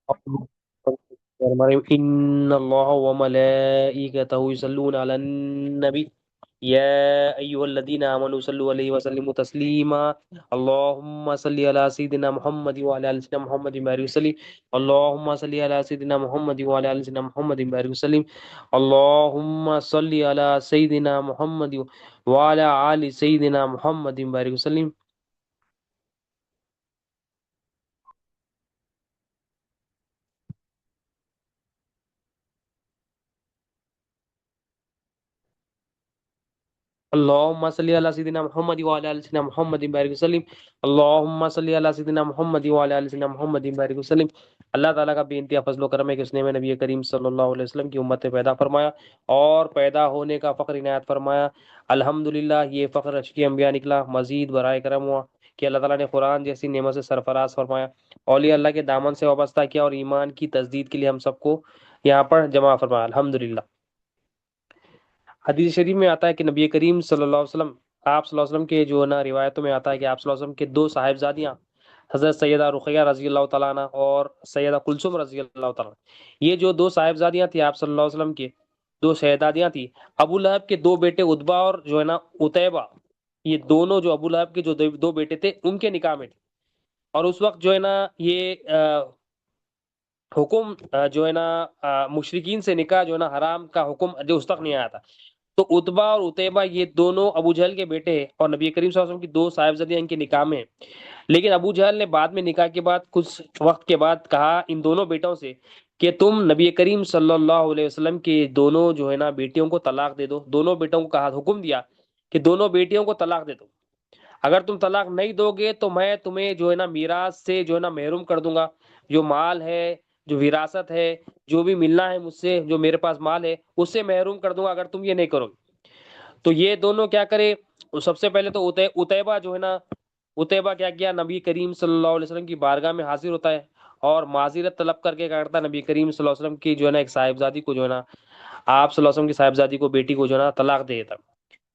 ان اللہ و ملائکتہ یصلون علی النبی یا ایھا الذین آمنوا صلوا علیہ وسلموا تسلیما اللهم صل علی سیدنا محمد وعلى ال سیدنا محمد وبارک وسلم اللهم صل علی سیدنا محمد وعلى ال سیدنا محمد وبارک وسلم اللهم صل علی سیدنا محمد وعلى آل سیدنا محمد وبارک وسلم اللهم صل على سيدنا محمد وعلى ال سيدنا محمد بارك وسلم اللهم صل على سيدنا محمد وعلى ال سيدنا محمد بارك وسلم اللہ تعالیٰ کا بے انتہا فضل و کرم ہے کہ اس نے ہمیں نبی کریم صلی اللہ علیہ وسلم کی امت میں پیدا فرمایا اور پیدا ہونے کا فخر عنایت فرمایا۔ الحمدللہ یہ فخر اشکی انبیاء نکلا، مزید برائے کرم ہوا کہ اللہ تعالیٰ نے قرآن جیسی نعمت سے سرفراز فرمایا، اولیاء اللہ کے دامن سے وابستہ کیا اور ایمان کی تجدید کے لیے ہم سب کو یہاں پر جمع فرمایا۔ الحمدللہ حدیث شریف میں آتا ہے کہ نبی کریم صلی اللہ علیہ وسلم، آپ صلی اللہ علیہ وسلم کے جو ہے نا روایتوں میں آتا ہے کہ آپ صلی اللہ علیہ وسلم کے دو صاحبزادیاں حضرت سیدہ رقیہ رضی اللہ تعالیٰ عنہ اور سیدہ کلثوم رضی اللہ تعالیٰ عنہ، یہ جو دو صاحبزادیاں تھیں آپ صلی اللہ علیہ وسلم کے دو شہزادیاں تھیں، ابو لہب کے دو بیٹے اتبا اور جو ہے نا اتیبہ، یہ دونوں جو ابو لہب کے جو دو بیٹے تھے ان کے نکاح میں تھے، اور اس وقت جو ہے نا یہ حکم جو ہے نا مشرکین سے نکاح جو ہے نا حرام کا حکم جو اس تک نہیں آیا تھا، تو اتبا اور اتیبہ یہ دونوں ابو جہل کے بیٹے ہیں اور نبی کریم صلی اللہ علیہ وسلم کی دو صاحبزادیاں ان کے نکاح میں ہیں۔ لیکن ابو جہل نے بعد میں نکاح کے بعد کچھ وقت کے بعد کہا ان دونوں بیٹوں سے کہ تم نبی کریم صلی اللہ علیہ وسلم کے دونوں جو ہے نا بیٹیوں کو طلاق دے دو، دونوں بیٹوں کو کہا، حکم دیا کہ دونوں بیٹیوں کو طلاق دے دو، اگر تم طلاق نہیں دو گے تو میں تمہیں جو ہے نا میراث سے جو ہے نا محروم کر دوں گا، جو مال ہے، جو وراثت ہے، جو بھی ملنا ہے مجھ سے، جو میرے پاس مال ہے اس سے محروم کر دوں گا اگر تم یہ نہیں کرو گے۔ تو یہ دونوں کیا کرے، سب سے پہلے تو اتیبہ جو ہے نا، اتیبہ کیا کیا، نبی کریم صلی اللہ علیہ وسلم کی بارگاہ میں حاضر ہوتا ہے اور معذرت طلب کر کے کیا کرتا ہے، نبی کریم صلی اللہ علیہ وسلم کی جو ہے نا ایک صاحبزادی کو جو ہے نا، آپ صلی اللہ علیہ وسلم کی صاحبزادی کو، بیٹی کو جو ہے نا طلاق دے دیتا۔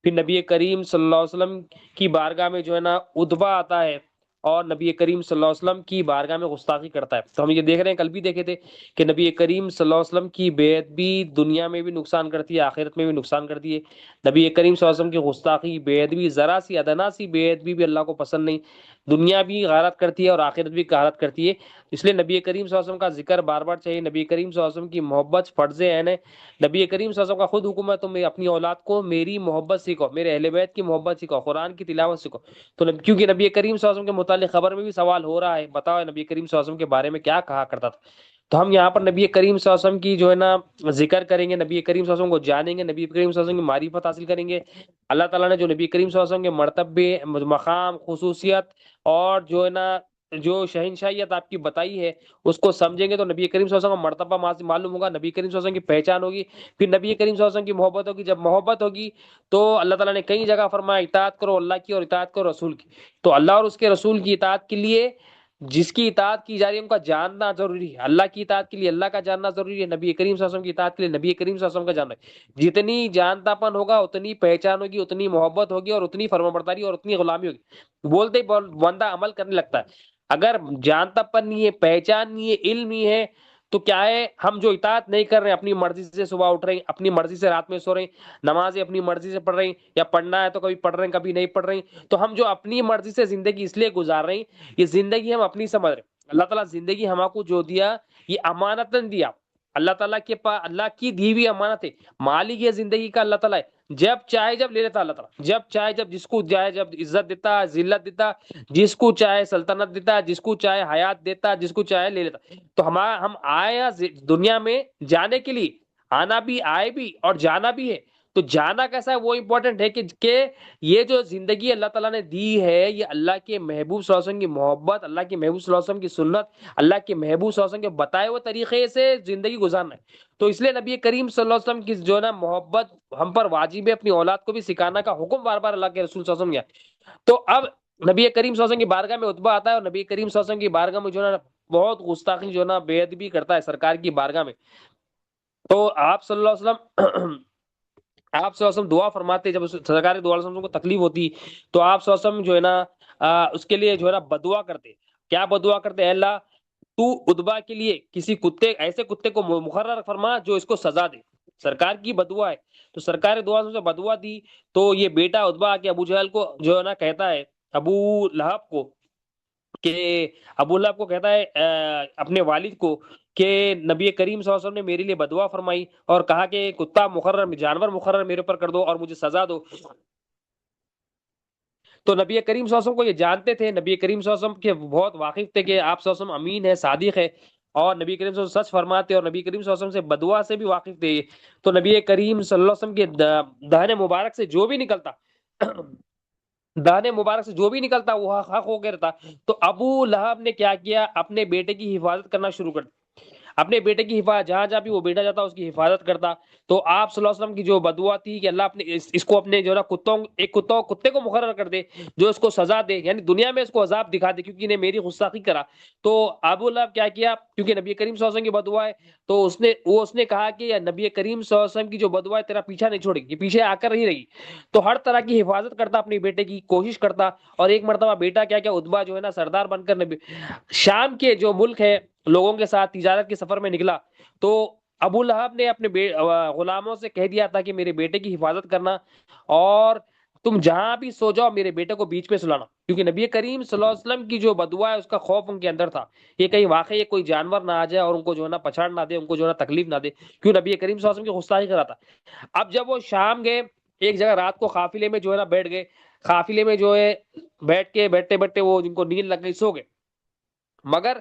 پھر نبی کریم صلی اللہ علیہ وسلم کی بارگاہ میں جو ہے نا اتبا آتا ہے اور نبی کریم صلی اللہ علیہ وسلم کی بارگاہ میں گستاخی کرتا ہے۔ تو ہم یہ دیکھ رہے ہیں، کل بھی دیکھے تھے کہ نبی کریم صلی اللہ علیہ وسلم کی بیعت بھی دنیا میں بھی نقصان کرتی ہے، آخرت میں بھی نقصان کرتی ہے۔ نبی کریم صلی اللہ علیہ وسلم کی گستاخی بیعت بھی، ذرا سی ادنا سی بیعت بھی اللہ کو پسند نہیں، دنیا بھی غارت کرتی ہے اور آخرت بھی غارت کرتی ہے۔ اس لیے نبی کریم صلی اللہ علیہ وسلم کا ذکر بار بار چاہیے، نبی کریم صلی اللہ علیہ وسلم کی محبت فرض عین ہے۔ نبی کریم صلی اللہ علیہ وسلم کا خود حکم ہے تم اپنی اولاد کو میری محبت سکھاؤ، میرے اہل بیت کی محبت سکھاؤ، قرآن کی تلاوت سکھاؤ۔ تو کیونکہ نبی کریم صلی اللہ علیہ وسلم کے متعلق خبر میں بھی سوال ہو رہا ہے، بتاؤ نبی کریم صلی اللہ علیہ وسلم کے بارے میں کیا کہا کرتا تھا۔ تو ہم یہاں پر نبی کریم صلی اللہ علیہ وسلم کی جو ہے نا ذکر کریں گے، نبی کریم صلی اللہ علیہ وسلم کو جانیں گے، نبی کریم صلی اللہ علیہ وسلم کی معرفت حاصل کریں گے۔ اللہ تعالیٰ نے جو نبی کریم صلی اللہ علیہ وسلم کے مرتبے، مقام، خصوصیت اور جو ہے نا جو شہنشاہیت آپ کی بتائی ہے اس کو سمجھیں گے تو نبی کریم صلی اللہ علیہ وسلم کا مرتبہ معلوم ہوگا، نبی کریم صلی اللہ علیہ وسلم کی پہچان ہوگی، پھر نبی کریم صلی اللہ علیہ وسلم کی محبت ہوگی۔ جب محبت ہوگی تو اللہ تعالیٰ نے کئی جگہ فرمایا اطاعت کرو اللہ کی اور اطاعت کرو رسول کی۔ تو اللہ اور اس کے رسول کی اطاعت کے لیے جس کی اطاعت کی جا رہی ہے ان کا جاننا ضروری ہے، اللہ کی اطاعت کے لیے اللہ کا جاننا ضروری ہے، نبی کریم صلی اللہ علیہ وسلم کی اطاعت کے لیے نبی کریم صلی اللہ علیہ وسلم کا جاننا ہے۔ جتنی جانتا پن ہوگا اتنی پہچان ہوگی، اتنی محبت ہوگی اور اتنی فرمانبرداری اور اتنی غلامی ہوگی، بولتے ہی بندہ عمل کرنے لگتا ہے۔ اگر جانتا پن نہیں ہے، پہچان نہیں ہے، علم نہیں ہے تو کیا ہے، ہم جو اطاعت نہیں کر رہے ہیں، اپنی مرضی سے صبح اٹھ رہے ہیں، اپنی مرضی سے رات میں سو رہے ہیں، نمازیں اپنی مرضی سے پڑھ رہے ہیں، یا پڑھنا ہے تو کبھی پڑھ رہے ہیں کبھی نہیں پڑھ رہے ہیں، تو ہم جو اپنی مرضی سے زندگی اس لیے گزار رہے ہیں، یہ زندگی ہم اپنی سمجھ رہے ہیں۔ اللہ تعالیٰ زندگی ہم کو جو دیا یہ امانتاً دیا، اللہ تعالیٰ کے پاس اللہ کی دی ہوئی امانت ہے، مالک یہ زندگی کا اللہ تعالیٰ ہے، جب چاہے جب لے لیتا اللہ تعالیٰ، جب چاہے جب جس کو چاہے جب عزت دیتا، ذلت دیتا، جس کو چاہے سلطنت دیتا ہے، جس کو چاہے حیات دیتا ہے، جس کو چاہے لے لیتا۔ تو ہم آئے ہیں دنیا میں جانے کے لیے، آنا بھی، آئے بھی اور جانا بھی ہے۔ تو جانا کیسا ہے وہ امپورٹنٹ ہے کہ یہ جو زندگی اللہ تعالیٰ نے دی ہے یہ اللہ کے محبوب صلی اللہ علیہ وسلم کی محبت، اللہ کے محبوب صلی اللہ علیہ وسلم کی سنت، اللہ کے محبوب صلی اللہ علیہ وسلم کے بتائے ہوئے طریقے سے زندگی گزارنا ہے۔ تو اس لیے نبی کریم صلی اللہ علیہ وسلم کی جو ہے نا محبت ہم پر واجب ہے، اپنی اولاد کو بھی سکھانا کا حکم بار بار اللہ کے رسول صلی اللہ علیہ وسلم کیا۔ تو اب نبی کریم صلی اللہ علیہ وسلم کی بارگاہ میں اتبا آتا ہے اور نبی کریم صلی اللہ علیہ وسلم کی بارگاہ میں جو ہے نا بہت گستاخی جو ہے نا بے ادبی کرتا ہے سرکار کی بارگاہ میں۔ تو آپ صلی اللہ علیہ وسلم آپ صلی اللہ علیہ وسلم دعا فرماتے، جب سرکار کی دعا علیہ وسلم کو تکلیف ہوتی تو آپ صلی اللہ علیہ وسلم جو ہے نا اس کے لیے جو ہے نا بدعا کرتے۔ کیا بدعا کرتے، اے اللہ تو اتبا کے لیے کسی کتے، ایسے کتے کو مقرر فرما جو اس کو سزا دے۔ سرکار کی بدعا ہے، تو سرکار نے دعا سے بدعا دی، تو یہ بیٹا اتبا کے ابو جہل کو جو ہے نا کہتا ہے، ابو لہب کو، کہ ابو لہب کو کہتا ہے اپنے والد کو کہ نبی کریم صلی اللہ علیہ وسلم نے میرے لیے بدعا فرمائی اور کہا کہ کتا مقرر، جانور مقرر میرے اوپر کر دو اور مجھے سزا دو۔ تو نبی کریم صلی اللہ علیہ وسلم کو یہ جانتے تھے، نبی کریم صلی اللہ علیہ وسلم کے بہت واقف تھے کہ آپ صلی اللہ علیہ وسلم امین ہے، صادق ہے، اور نبی کریم صلی اللہ علیہ وسلم سچ فرماتے، اور نبی کریم صلی اللہ علیہ وسلم سے بدعا سے بھی واقف تھے۔ تو نبی کریم صلی اللہ علیہ وسلم کے دہن مبارک سے جو بھی نکلتا دانے مبارک سے جو بھی نکلتا وہ حق ہو کے رہتا۔ تو ابو لہب نے کیا کیا، اپنے بیٹے کی حفاظت کرنا شروع کر دی، اپنے بیٹے کی حفاظت، جہاں جہاں بھی وہ بیٹا جاتا اس کی حفاظت کرتا۔ تو آپ صلی اللہ علیہ وسلم کی جو بدعا تھی کہ اللہ اپنے اس کو اپنے جو ہے نا کتے کو مقرر کر دے جو اس کو سزا دے، یعنی دنیا میں اس کو عذاب دکھا دے کیونکہ نے میری گستاخی کرا۔ تو ابو لہب کیا کیا، کیونکہ نبی کریم صلی اللہ علیہ وسلم کی بدعا ہے، تو اس نے کہا کہ نبی کریم صلی اللہ علیہ وسلم کی جو بدعا ہے تیرا پیچھا نہیں چھوڑے گی، پیچھے آ کر نہیں رہی۔ تو ہر طرح کی حفاظت کرتا، اپنے بیٹے کی کوشش کرتا، اور ایک مرتبہ بیٹا کیا کیا اتبا جو ہے نا سردار بن کر شام کے جو ملک ہے لوگوں کے ساتھ تجارت کے سفر میں نکلا۔ تو ابو لہب نے اپنے غلاموں سے کہہ دیا تھا کہ میرے بیٹے کی حفاظت کرنا، اور تم جہاں بھی سو جاؤ میرے بیٹے کو بیچ میں سلانا، کیونکہ نبی کریم صلی اللہ علیہ وسلم کی جو بدعا ہے اس کا خوف ان کے اندر تھا، یہ کہیں واقعی کوئی جانور نہ آ جائے اور ان کو جو ہے نا پچھاڑ نہ دے، ان کو جو ہے نا تکلیف نہ دے، کیوں نبی کریم صلی اللہ علیہ وسلم کی گستاخی کرا تھا۔ اب جب وہ شام گئے، ایک جگہ رات کو قافلے میں جو ہے نا بیٹھ گئے، قافلے میں جو ہے بیٹھ کے بیٹھتے بیٹھتے وہ جن کو نیند لگ گئی سو گئے، مگر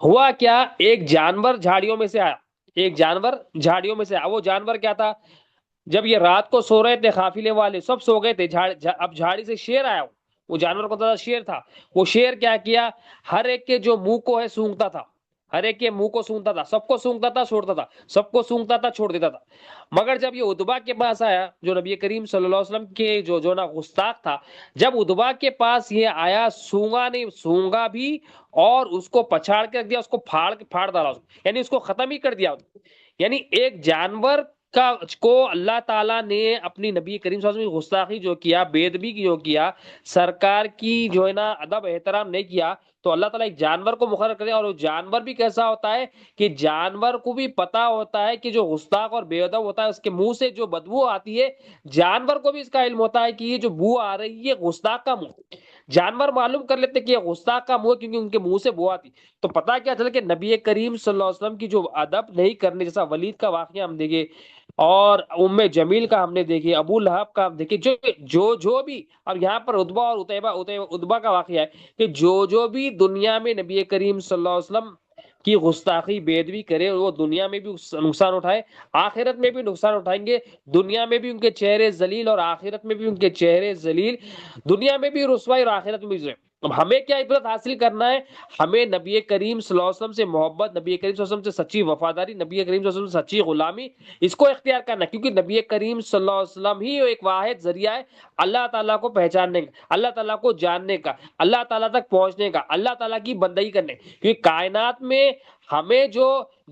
ہوا کیا، ایک جانور جھاڑیوں میں سے آیا، ایک جانور جھاڑیوں میں سے آیا۔ وہ جانور کیا تھا، جب یہ رات کو سو رہے تھے قافلے والے سب سو گئے تھے، اب جھاڑی سے شیر آیا، وہ جانور کو تھا شیر تھا، وہ شیر کیا کیا، ہر ایک کے جو منہ کو ہے سونگتا تھا، ہر ایک کے منہ کو سونگتا تھا، سب کو سونگتا تھا چھوڑتا تھا، سب کو سونگتا تھا چھوڑ دیتا تھا۔ مگر جب یہ اتبا کے پاس آیا، جو نبی کریم صلی اللہ علیہ وسلم کے جو نا گستاخ تھا، جب اتبا کے پاس یہ آیا، سونگا نہیں، سونگا بھی اور اس کو پچھاڑ کے رکھ دیا، اس کو پھاڑ ڈالا، یعنی اس کو ختم ہی کر دیا۔ یعنی ایک جانور کو اللہ تعالیٰ نے اپنی نبی کریم صلی اللہ علیہ وسلم کی گستاخی جو کیا، بے ادبی جو کیا، سرکار کی جو ہے نا ادب احترام نہیں کیا، تو اللہ تعالیٰ ایک جانور کو مقرر کرے، اور وہ جانور بھی کیسا ہوتا ہے کہ جانور کو بھی پتا ہوتا ہے کہ جو گستاخ اور بے ادب ہوتا ہے اس کے منہ سے جو بدبو آتی ہے، جانور کو بھی اس کا علم ہوتا ہے کہ یہ جو بو آ رہی ہے یہ گستاخ کا منہ، جانور معلوم کر لیتے کہ یہ گستاخ کا منہ کیونکہ ان کے منہ سے بو آتی۔ تو پتا کیا چلا کہ نبی کریم صلی اللہ علیہ وسلم کی جو ادب نہیں کرنے جیسا ولید کا واقعہ ہم دیکھے، اور ام جمیل کا ہم نے دیکھے، ابو لہب کا ہم دیکھے، جو بھی، اب یہاں پر اتبا اور اتبا کا واقعہ ہے کہ جو بھی دنیا میں نبی کریم صلی اللہ علیہ وسلم کی گستاخی بے ادبی کرے، وہ دنیا میں بھی نقصان اٹھائے، آخرت میں بھی نقصان اٹھائیں گے، دنیا میں بھی ان کے چہرے ذلیل اور آخرت میں بھی ان کے چہرے ذلیل، دنیا میں بھی رسوائی اور آخرت میں بھی رسوائی۔ اب ہمیں کیا عبرت حاصل کرنا ہے، ہمیں نبی کریم صلی اللہ علیہ وسلم سے محبت، نبی کریم صلی اللہ علیہ وسلم سے سچی وفاداری، نبی کریم صلی اللہ علیہ وسلم سے سچی غلامی، اس کو اختیار کرنا ہے، کیونکہ نبی کریم صلی اللہ علیہ وسلم ہی ایک واحد ذریعہ ہے اللہ تعالیٰ کو پہچاننے کا، اللہ تعالیٰ کو جاننے کا، اللہ تعالیٰ تک پہنچنے کا، اللہ تعالیٰ کی بندگی کرنے، کیونکہ کائنات میں ہمیں جو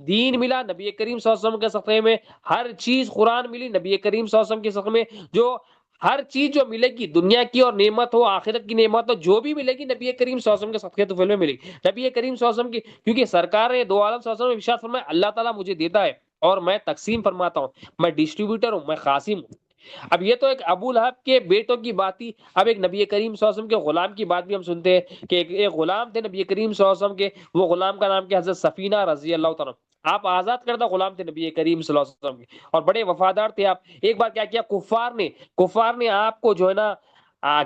دین ملا نبی کریم صلی اللہ علیہ وسلم کے صدقے میں، ہر چیز قرآن ملی نبی کریم صلی اللہ علیہ وسلم کے صدقے میں، جو ہر چیز جو ملے گی دنیا کی اور نعمت ہو، آخرت کی نعمت ہو، جو بھی ملے گی نبی کریم صلی اللہ علیہ وسلم کے صدقے طفیل میں ملے گی، نبی کریم صلی اللہ علیہ وسلم کی، کیونکہ سرکار دو عالم صلی اللہ علیہ وسلم ارشاد فرمایا اللہ تعالیٰ مجھے دیتا ہے اور میں تقسیم فرماتا ہوں، میں ڈسٹریبیوٹر ہوں، میں قاسم ہوں۔ اب یہ تو ایک ابو لہب کے بیٹوں کی بات تھی، اب ایک نبی کریم صلی اللہ علیہ وسلم کے غلام کی بات بھی ہم سنتے ہیں کہ ایک غلام تھے نبی کریم صلی اللہ علیہ وسلم کے، وہ غلام کا نام کیا، حضرت سفینہ رضی اللہ تعالیٰ، آپ آزاد کردہ غلام تھے نبی کریم صلی اللہ علیہ وسلم کے، اور بڑے وفادار تھے آپ۔ ایک بار کیا کیا، کفار نے آپ کو جو ہے نا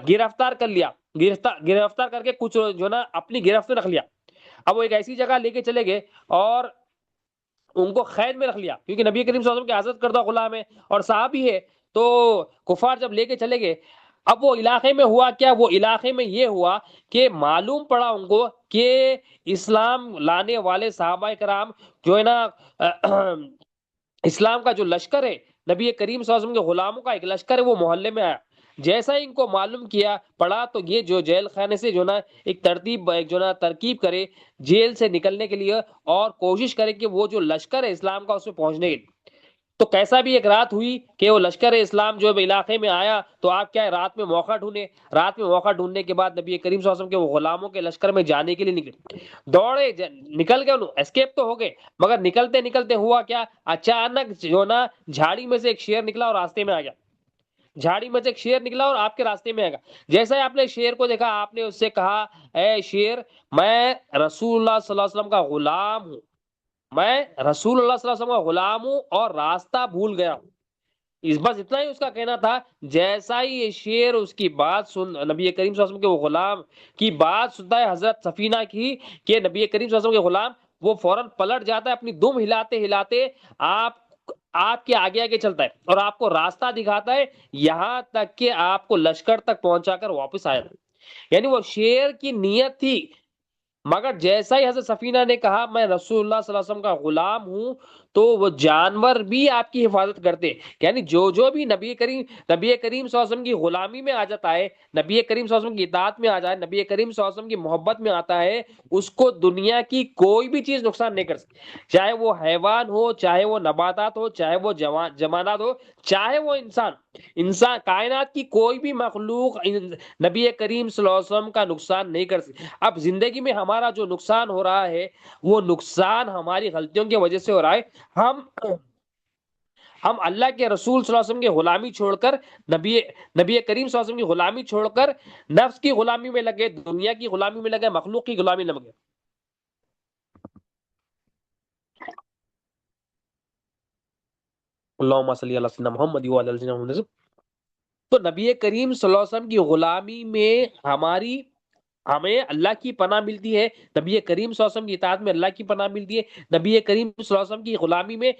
گرفتار کر لیا، گرفتار کر کے کچھ جو ہے نا اپنی گرفت میں رکھ لیا۔ اب وہ ایک ایسی جگہ لے کے چلے گئے اور ان کو قید میں رکھ لیا، کیونکہ نبی کریم صلی اللہ علیہ وسلم کے آزاد کردہ غلام ہے اور صحابی ہے، تو کفار جب لے کے چلے گئے، اب وہ علاقے میں ہوا کیا، وہ علاقے میں یہ ہوا کہ معلوم پڑا ان کو کہ اسلام لانے والے صحابہ کرام جو ہے نا اسلام کا جو لشکر ہے، نبی کریم صلی اللہ علیہ وسلم کے غلاموں کا ایک لشکر ہے، وہ محلے میں آیا۔ جیسا ہی ان کو معلوم کیا پڑا، تو یہ جو جیل خانے سے جو نا ایک ترکیب کرے جیل سے نکلنے کے لیے، اور کوشش کرے کہ وہ جو لشکر ہے اسلام کا اس میں پہنچنے کے لیے۔ تو کیسا بھی ایک رات ہوئی کہ وہ لشکر اسلام جو علاقے میں آیا تو آپ کیا ہے رات میں موقع ڈھونڈے، رات میں موقع ڈھونڈنے کے بعد نبی کریم صلی اللہ علیہ وسلم کے وہ غلاموں کے لشکر میں جانے کے لیے نکلے، دوڑے نکل گئے، اسکیپ تو ہو گئے، مگر نکلتے نکلتے ہوا کیا، اچانک جو نا جھاڑی میں سے ایک شیر نکلا اور راستے میں آ گیا، جھاڑی میں سے ایک شیر نکلا اور آپ کے راستے میں آئے گا، جیسا ہی آپ نے شیر کو دیکھا آپ نے اس سے کہا اے شیر میں رسول اللہ صلی اللہ علیہ وسلم کا غلام ہوں، میں رسول اللہ صلی اللہ علیہ وسلم کا غلام ہوں اور راستہ بھول گیا ہوں، اس بس اتنا ہی اس کا کہنا تھا۔ جیسا ہی یہ شیر اس کی بات سن، نبی کریم صلی اللہ علیہ وسلم کے وہ غلام کی بات سنتا ہے حضرت سفینہ کی کہ نبی کریم صلی اللہ علیہ وسلم کے غلام، وہ فوراً پلٹ جاتا ہے، اپنی دم ہلاتے ہلاتے آپ کے آگے آگے چلتا ہے اور آپ کو راستہ دکھاتا ہے، یہاں تک کہ آپ کو لشکر تک پہنچا کر واپس آیا تھا۔ یعنی وہ شیر کی نیت تھی، مگر جیسا ہی حضرت سفینہ نے کہا میں رسول اللہ صلی اللہ علیہ وسلم کا غلام ہوں، تو وہ جانور بھی آپ کی حفاظت کرتے، یعنی جو بھی نبی کریم صلی اللہ علیہ وسلم کی غلامی میں آ جاتا ہے، نبی کریم صلی اللہ علیہ وسلم کی اطاعت میں آ جائے، نبی کریم صلی اللہ علیہ وسلم کی محبت میں آتا ہے، اس کو دنیا کی کوئی بھی چیز نقصان نہیں کر سکتی، چاہے وہ حیوان ہو، چاہے وہ نباتات ہو، چاہے وہ جمادات ہو، چاہے وہ انسان کائنات کی کوئی بھی مخلوق نبی کریم صلی اللہ علیہ وسلم کا نقصان نہیں کر سکتی۔ اب زندگی میں ہمارا جو نقصان ہو رہا ہے وہ نقصان ہماری غلطیوں کی وجہ سے ہو رہا ہے، ہم اللہ کے رسول صلی اللہ علیہ وسلم کی غلامی چھوڑ کر نبی کریم صلی اللہ علیہ وسلم کی غلامی چھوڑ کر نفس کی غلامی میں لگے، دنیا کی غلامی میں لگے، مخلوق کی غلامی میں لگے۔ اللہم صلی علی سیدنا محمد وعلی آل سیدنا محمد۔ تو نبی کریم صلی اللہ علیہ وسلم کی غلامی میں ہمیں اللہ کی پناہ ملتی ہے، نبی کریم صلی اللہ علیہ وسلم کی اطاعت میں اللہ کی پناہ ملتی ہے، نبی کریم صلی اللہ علیہ وسلم کی غلامی میں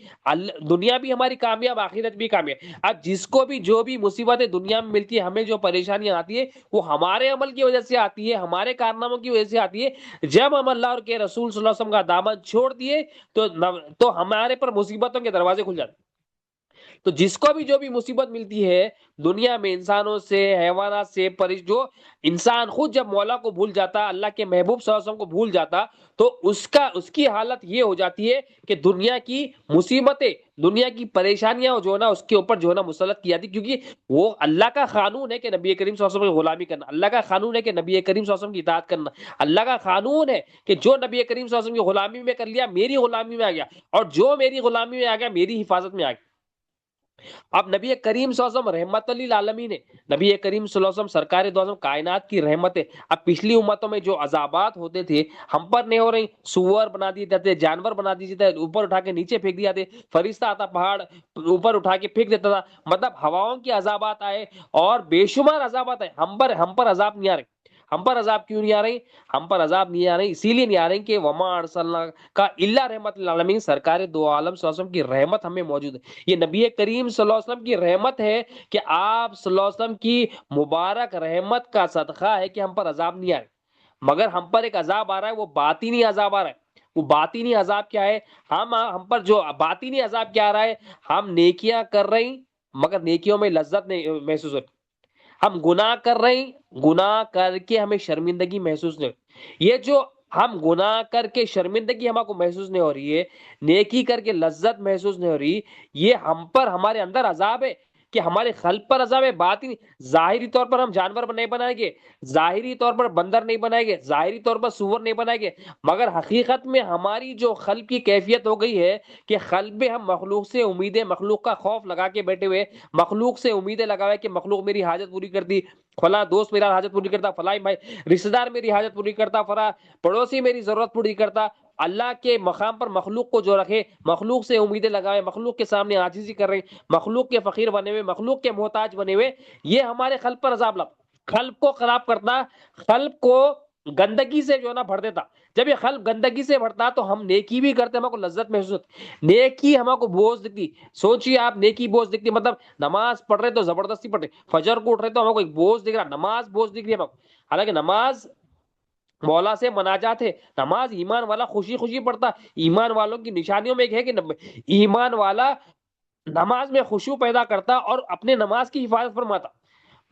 دنیا بھی ہماری کامیاب، آخرت بھی کامیاب۔ اب جس کو بھی جو بھی مصیبتیں دنیا میں ملتی ہے، ہمیں جو پریشانیاں آتی ہے وہ ہمارے عمل کی وجہ سے آتی ہے، ہمارے کارناموں کی وجہ سے آتی ہے۔ جب ہم اللہ اور کے رسول صلی اللہ علیہ وسلم کا دامن چھوڑ دیے تو ہمارے پر مصیبتوں کے دروازے کھل جاتے ہیں۔ تو جس کو بھی جو بھی مصیبت ملتی ہے دنیا میں، انسانوں سے، حیوانات سے، جو انسان خود جب مولا کو بھول جاتا، اللہ کے محبوب صلی اللہ علیہ وسلم کو بھول جاتا، تو اس کی حالت یہ ہو جاتی ہے کہ دنیا کی مصیبتیں، دنیا کی پریشانیاں جو ہے نا اس کے اوپر جو ہے نا مسلط کی جاتی، کیونکہ وہ اللہ کا قانون ہے کہ نبی کریم صلی اللہ علیہ وسلم کی غلامی کرنا، اللہ کا قانون ہے کہ نبی کریم صلی اللہ علیہ وسلم کی اطاعت کرنا، اللہ کا قانون ہے کہ جو نبی کریم صلی اللہ علیہ وسلم کی غلامی میں کر لیا میری غلامی میں آ گیا، اور جو میری غلامی میں آ گیا میری حفاظت میں آ گیا۔ اب نبی کریم صلی اللہ علیہ وسلم رحمت للعالمین ہے، نبی کریم صلی اللہ علیہ وسلم سرکار دو عالم کائنات کی رحمت ہے۔ اب پچھلی امتوں میں جو عذابات ہوتے تھے ہم پر نہیں ہو رہی، سور بنا دیے جاتے، جانور بنا دیے جاتے، اوپر اٹھا کے نیچے پھینک دیے جاتے، فرشتہ آتا پہاڑ اوپر اٹھا کے پھینک دیتا تھا، مطلب ہواؤں کے عذابات آئے اور بے شمار عذابات آئے، ہم پر عذاب نہیں آ رہے۔ ہم پر عذاب کیوں نہیں آ رہی؟ ہم پر عذاب نہیں آ رہی اسی لیے نہیں آ رہی کہ وما ارسلنا کا الا رحمت للعالمین، سرکار دو عالم صلی اللہ علیہ وسلم کی رحمت ہمیں موجود ہے۔ یہ نبی کریم صلی اللہ علیہ وسلم کی رحمت ہے کہ آپ صلی اللہ علیہ وسلم کی مبارک رحمت کا صدقہ ہے کہ ہم پر عذاب نہیں آ رہا، مگر ہم پر ایک عذاب آ رہا ہے، وہ باطنی عذاب آ رہا ہے۔ وہ باطنی عذاب کیا ہے؟ ہم پر جو باطنی عذاب کیا آ رہا ہے، ہم نیکیاں کر رہے ہیں مگر نیکیوں میں لذت نہیں محسوس ہوتی، ہم گناہ کر رہے ہیں، گناہ کر کے ہمیں شرمندگی محسوس نہیں ہوتی۔ یہ جو ہم گناہ کر کے شرمندگی ہم کو محسوس نہیں ہو رہی ہے، نیکی کر کے لذت محسوس نہیں ہو رہی، یہ ہم پر ہمارے اندر عذاب ہے کہ ہمارے قلب پر عذاب ہے، بات ہی ظاہری طور پر ہم جانور نہیں بنائیں گے، ظاہری طور پر بندر نہیں بنائیں گے، ظاہری طور پر سور نہیں بنائیں گے، مگر حقیقت میں ہماری جو قلب کی کیفیت ہو گئی ہے کہ قلب میں ہم مخلوق سے امیدیں، مخلوق کا خوف لگا کے بیٹھے ہوئے، مخلوق سے امیدیں لگا کہ مخلوق میری حاجت پوری کرتی، فلاں دوست میرا حاجت پوری کرتا، فلاں بھائی رشتہ دار میری حاجت پوری کرتا، فلاں پڑوسی میری ضرورت پوری کرتا۔ اللہ کے مقام پر مخلوق کو جو رکھے، مخلوق سے امیدیں لگائے، مخلوق کے سامنے عاجزی کر رہے، مخلوق کے فقیر بنے ہوئے، مخلوق کے محتاج بنے ہوئے، یہ ہمارے قلب پر عذاب لگتا، قلب کو خراب کرتا، قلب کو گندگی سے جو ہے نا بھر دیتا۔ جب یہ قلب گندگی سے بھرتا تو ہم نیکی بھی کرتے، ہم کو لذت محسوس ہوتی، نیکی ہم کو بوجھ دکھتی۔ سوچیے آپ، نیکی بوجھ دکھتی، مطلب نماز پڑھ رہے تو زبردستی پڑھ رہے، فجر کو اٹھ رہے تو ہم کو ایک بوجھ دکھ رہا، نماز بوجھ دکھ رہی ہے ہم کو، حالانکہ نماز مولا سے مناجات ہے، نماز ایمان والا خوشی خوشی پڑھتا، ایمان والوں کی نشانیوں میں ایک ہے کہ ایمان والا نماز میں خشوع پیدا کرتا اور اپنے نماز کی حفاظت فرماتا،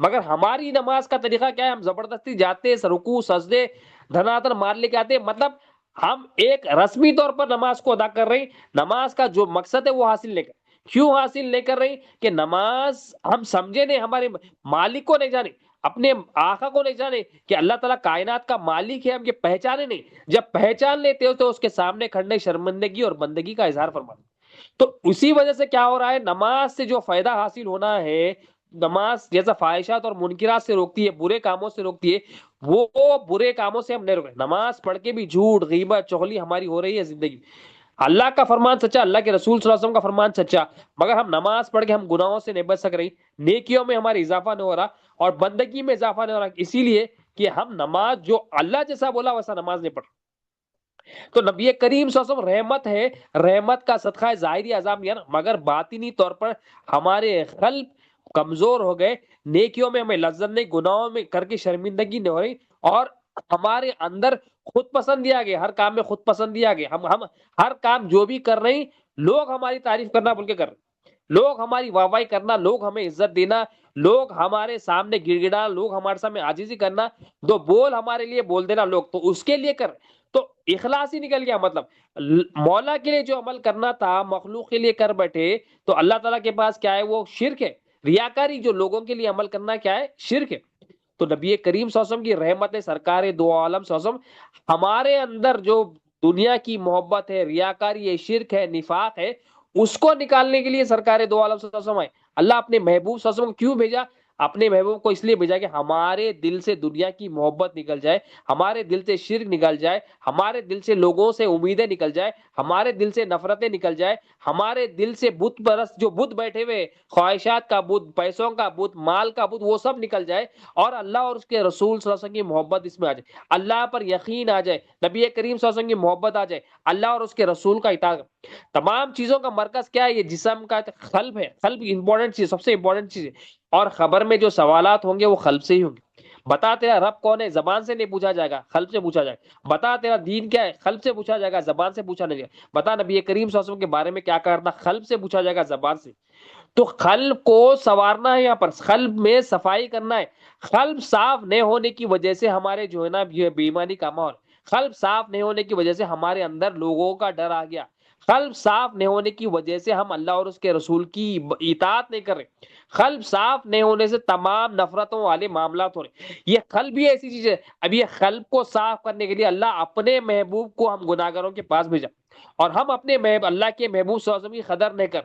مگر ہماری نماز کا طریقہ کیا ہے؟ ہم زبردستی جاتے، رکوع سجدے دھناتر مار لے کے آتے، مطلب ہم ایک رسمی طور پر نماز کو ادا کر رہے ہیں، نماز کا جو مقصد ہے وہ حاصل نہیں کر، کیوں حاصل نہیں کر رہی؟ کہ نماز ہم سمجھے نہیں، ہمارے مالک کو نہیں جانے، اپنے آقا کو نہیں جانے کہ اللہ تعالیٰ کائنات کا مالک ہے، ہم یہ پہچانے نہیں۔ جب پہچان لیتے ہو تو اس کے سامنے کھڑنے شرمندگی اور بندگی کا اظہار فرمانا۔ تو اسی وجہ سے کیا ہو رہا ہے، نماز سے جو فائدہ حاصل ہونا ہے، نماز جیسا فواہشات اور منکرات سے روکتی ہے، برے کاموں سے روکتی ہے، وہ برے کاموں سے ہم نہیں روکے۔ نماز پڑھ کے بھی جھوٹ، غیبت، چغلی ہماری ہو رہی ہے زندگی میں۔ اللہ کا فرمان سچا، اللہ کے رسول صلی اللہ علیہ وسلم کا فرمان سچا، مگر ہم نماز پڑھ کے ہم گناہوں سے نہیں بچ سک رہی، نیکیوں میں ہماری اضافہ نہیں ہو رہا اور بندگی میں اضافہ نہیں ہو رہا، اسی لیے کہ ہم نماز جو اللہ جیسا بولا ویسا نماز نہیں پڑھ۔ تو نبی کریم صلی اللہ علیہ وسلم رحمت ہے، رحمت کا صدقہ ظاہری عذاب نہیں ہے نا، مگر باطنی طور پر ہمارے قلب کمزور ہو گئے، نیکیوں میں ہمیں لذت نہیں، گناہوں میں کر کے شرمندگی نہیں ہو رہی، اور ہمارے اندر خود پسندی آ گئی، ہر کام میں خود پسندی آ گئی، ہم ہر کام جو بھی کر رہے ہیں لوگ ہماری تعریف کرنا بول کے کر رہے ہیں، لوگ ہماری واہ واہی کرنا، لوگ ہمیں عزت دینا، لوگ ہمارے سامنے گڑ گڑا، لوگ ہمارے سامنے عاجزی کرنا، دو بول ہمارے لیے بول دینا لوگ، تو اس کے لیے کر، تو اخلاص ہی نکل گیا۔ مطلب مولا کے لیے جو عمل کرنا تھا مخلوق کے لیے کر بیٹھے، تو اللہ تعالیٰ کے پاس کیا ہے، وہ شرک ہے، ریاکاری جو لوگوں کے لیے عمل کرنا کیا ہے، شرک ہے۔ تو نبی کریم صلی اللہ علیہ وسلم کی رحمت ہے، سرکار دو عالم صلی اللہ علیہ وسلم ہمارے اندر جو دنیا کی محبت ہے، ریاکاری ہے، شرک ہے، نفاق ہے، اس کو نکالنے کے لیے سرکار دو عالم صلی اللہ علیہ وسلم آئے۔ اللہ اپنے محبوب صلی اللہ علیہ وسلم کو کیوں بھیجا؟ اپنے محبوب کو اس لیے بھیجا کہ ہمارے دل سے دنیا کی محبت نکل جائے، ہمارے دل سے شرک نکل جائے، ہمارے دل سے لوگوں سے امیدیں نکل جائے، ہمارے دل سے نفرتیں نکل جائے، ہمارے دل سے بت پرست جو بت بیٹھے ہوئے، خواہشات کا بت، پیسوں کا بت، مال کا بت، وہ سب نکل جائے، اور اللہ اور اس کے رسول صلی اللہ علیہ وسلم کی محبت اس میں آ جائے، اللہ پر یقین آ جائے، نبی کریم صلی اللہ علیہ وسلم کی محبت آ جائے، اللہ اور اس کے رسول کا اطاعت۔ تمام چیزوں کا مرکز کیا ہے؟ یہ جسم کا قلب ہے، قلب امپورٹنٹ چیز، سب سے امپورٹنٹ چیز ہے، اور خبر میں جو سوالات ہوں گے وہ قلب سے ہی ہوں گے۔ بتا تیرا رب کون ہے؟ زبان سے نہیں پوچھا جائے گا، قلب سے پوچھا جائے گا۔ بتا تیرا دین کیا ہے؟ قلب سے پوچھا جائے گا، زبان سے پوچھا نہیں جائے گا۔ بتا نبی کریم صلی اللہ علیہ وسلم کے بارے میں کیا کرنا؟ قلب سے پوچھا جائے گا، زبان سے۔ تو قلب کو سنوارنا ہے، یہاں پر قلب میں صفائی کرنا ہے۔ قلب صاف نہیں ہونے کی وجہ سے ہمارے جو ہے نا یہ بے ایمانی کا ماحول، قلب صاف نہیں ہونے کی وجہ سے ہمارے اندر لوگوں کا ڈر آ گیا، قلب صاف نہیں ہونے کی وجہ سے ہم اللہ اور اس کے رسول کی اطاعت نہیں کر رہے، قلب صاف نہیں ہونے سے تمام نفرتوں والے معاملات ہو رہے۔ یہ قلب بھی ایسی چیز ہے، اب یہ قلب کو صاف کرنے کے لیے اللہ اپنے محبوب کو ہم گناہگاروں کے پاس بھیجا، اور ہم اپنے اللہ کے محبوب صلی اللہ علیہ وسلم کی قدر نہیں کر۔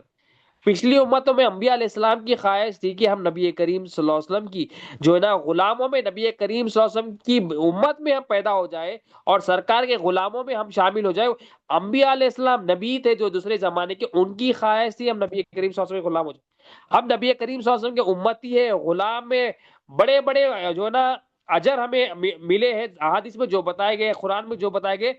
پچھلی امتوں میں انبیاء علیہ السلام کی خواہش تھی کہ ہم نبی کریم صلی اللہ علیہ وسلم کی جو ہے نا غلاموں میں، نبی کریم صلی اللہ علیہ وسلم کی امت میں ہم پیدا ہو جائے اور سرکار کے غلاموں میں ہم شامل ہو جائے۔ انبیاء علیہ السلام نبی تھے جو دوسرے زمانے کے، ان کی خواہش تھی ہم نبی کریم صلی اللہ علیہ وسلم کے غلام ہو جائے۔ ہم نبی کریم صلی اللہ علیہ وسلم کے امتی ہے، غلام میں، بڑے بڑے جو ہے نا اجر ہمیں ملے ہیں، احادیث میں جو بتائے گئے، قرآن میں جو بتائے گئے،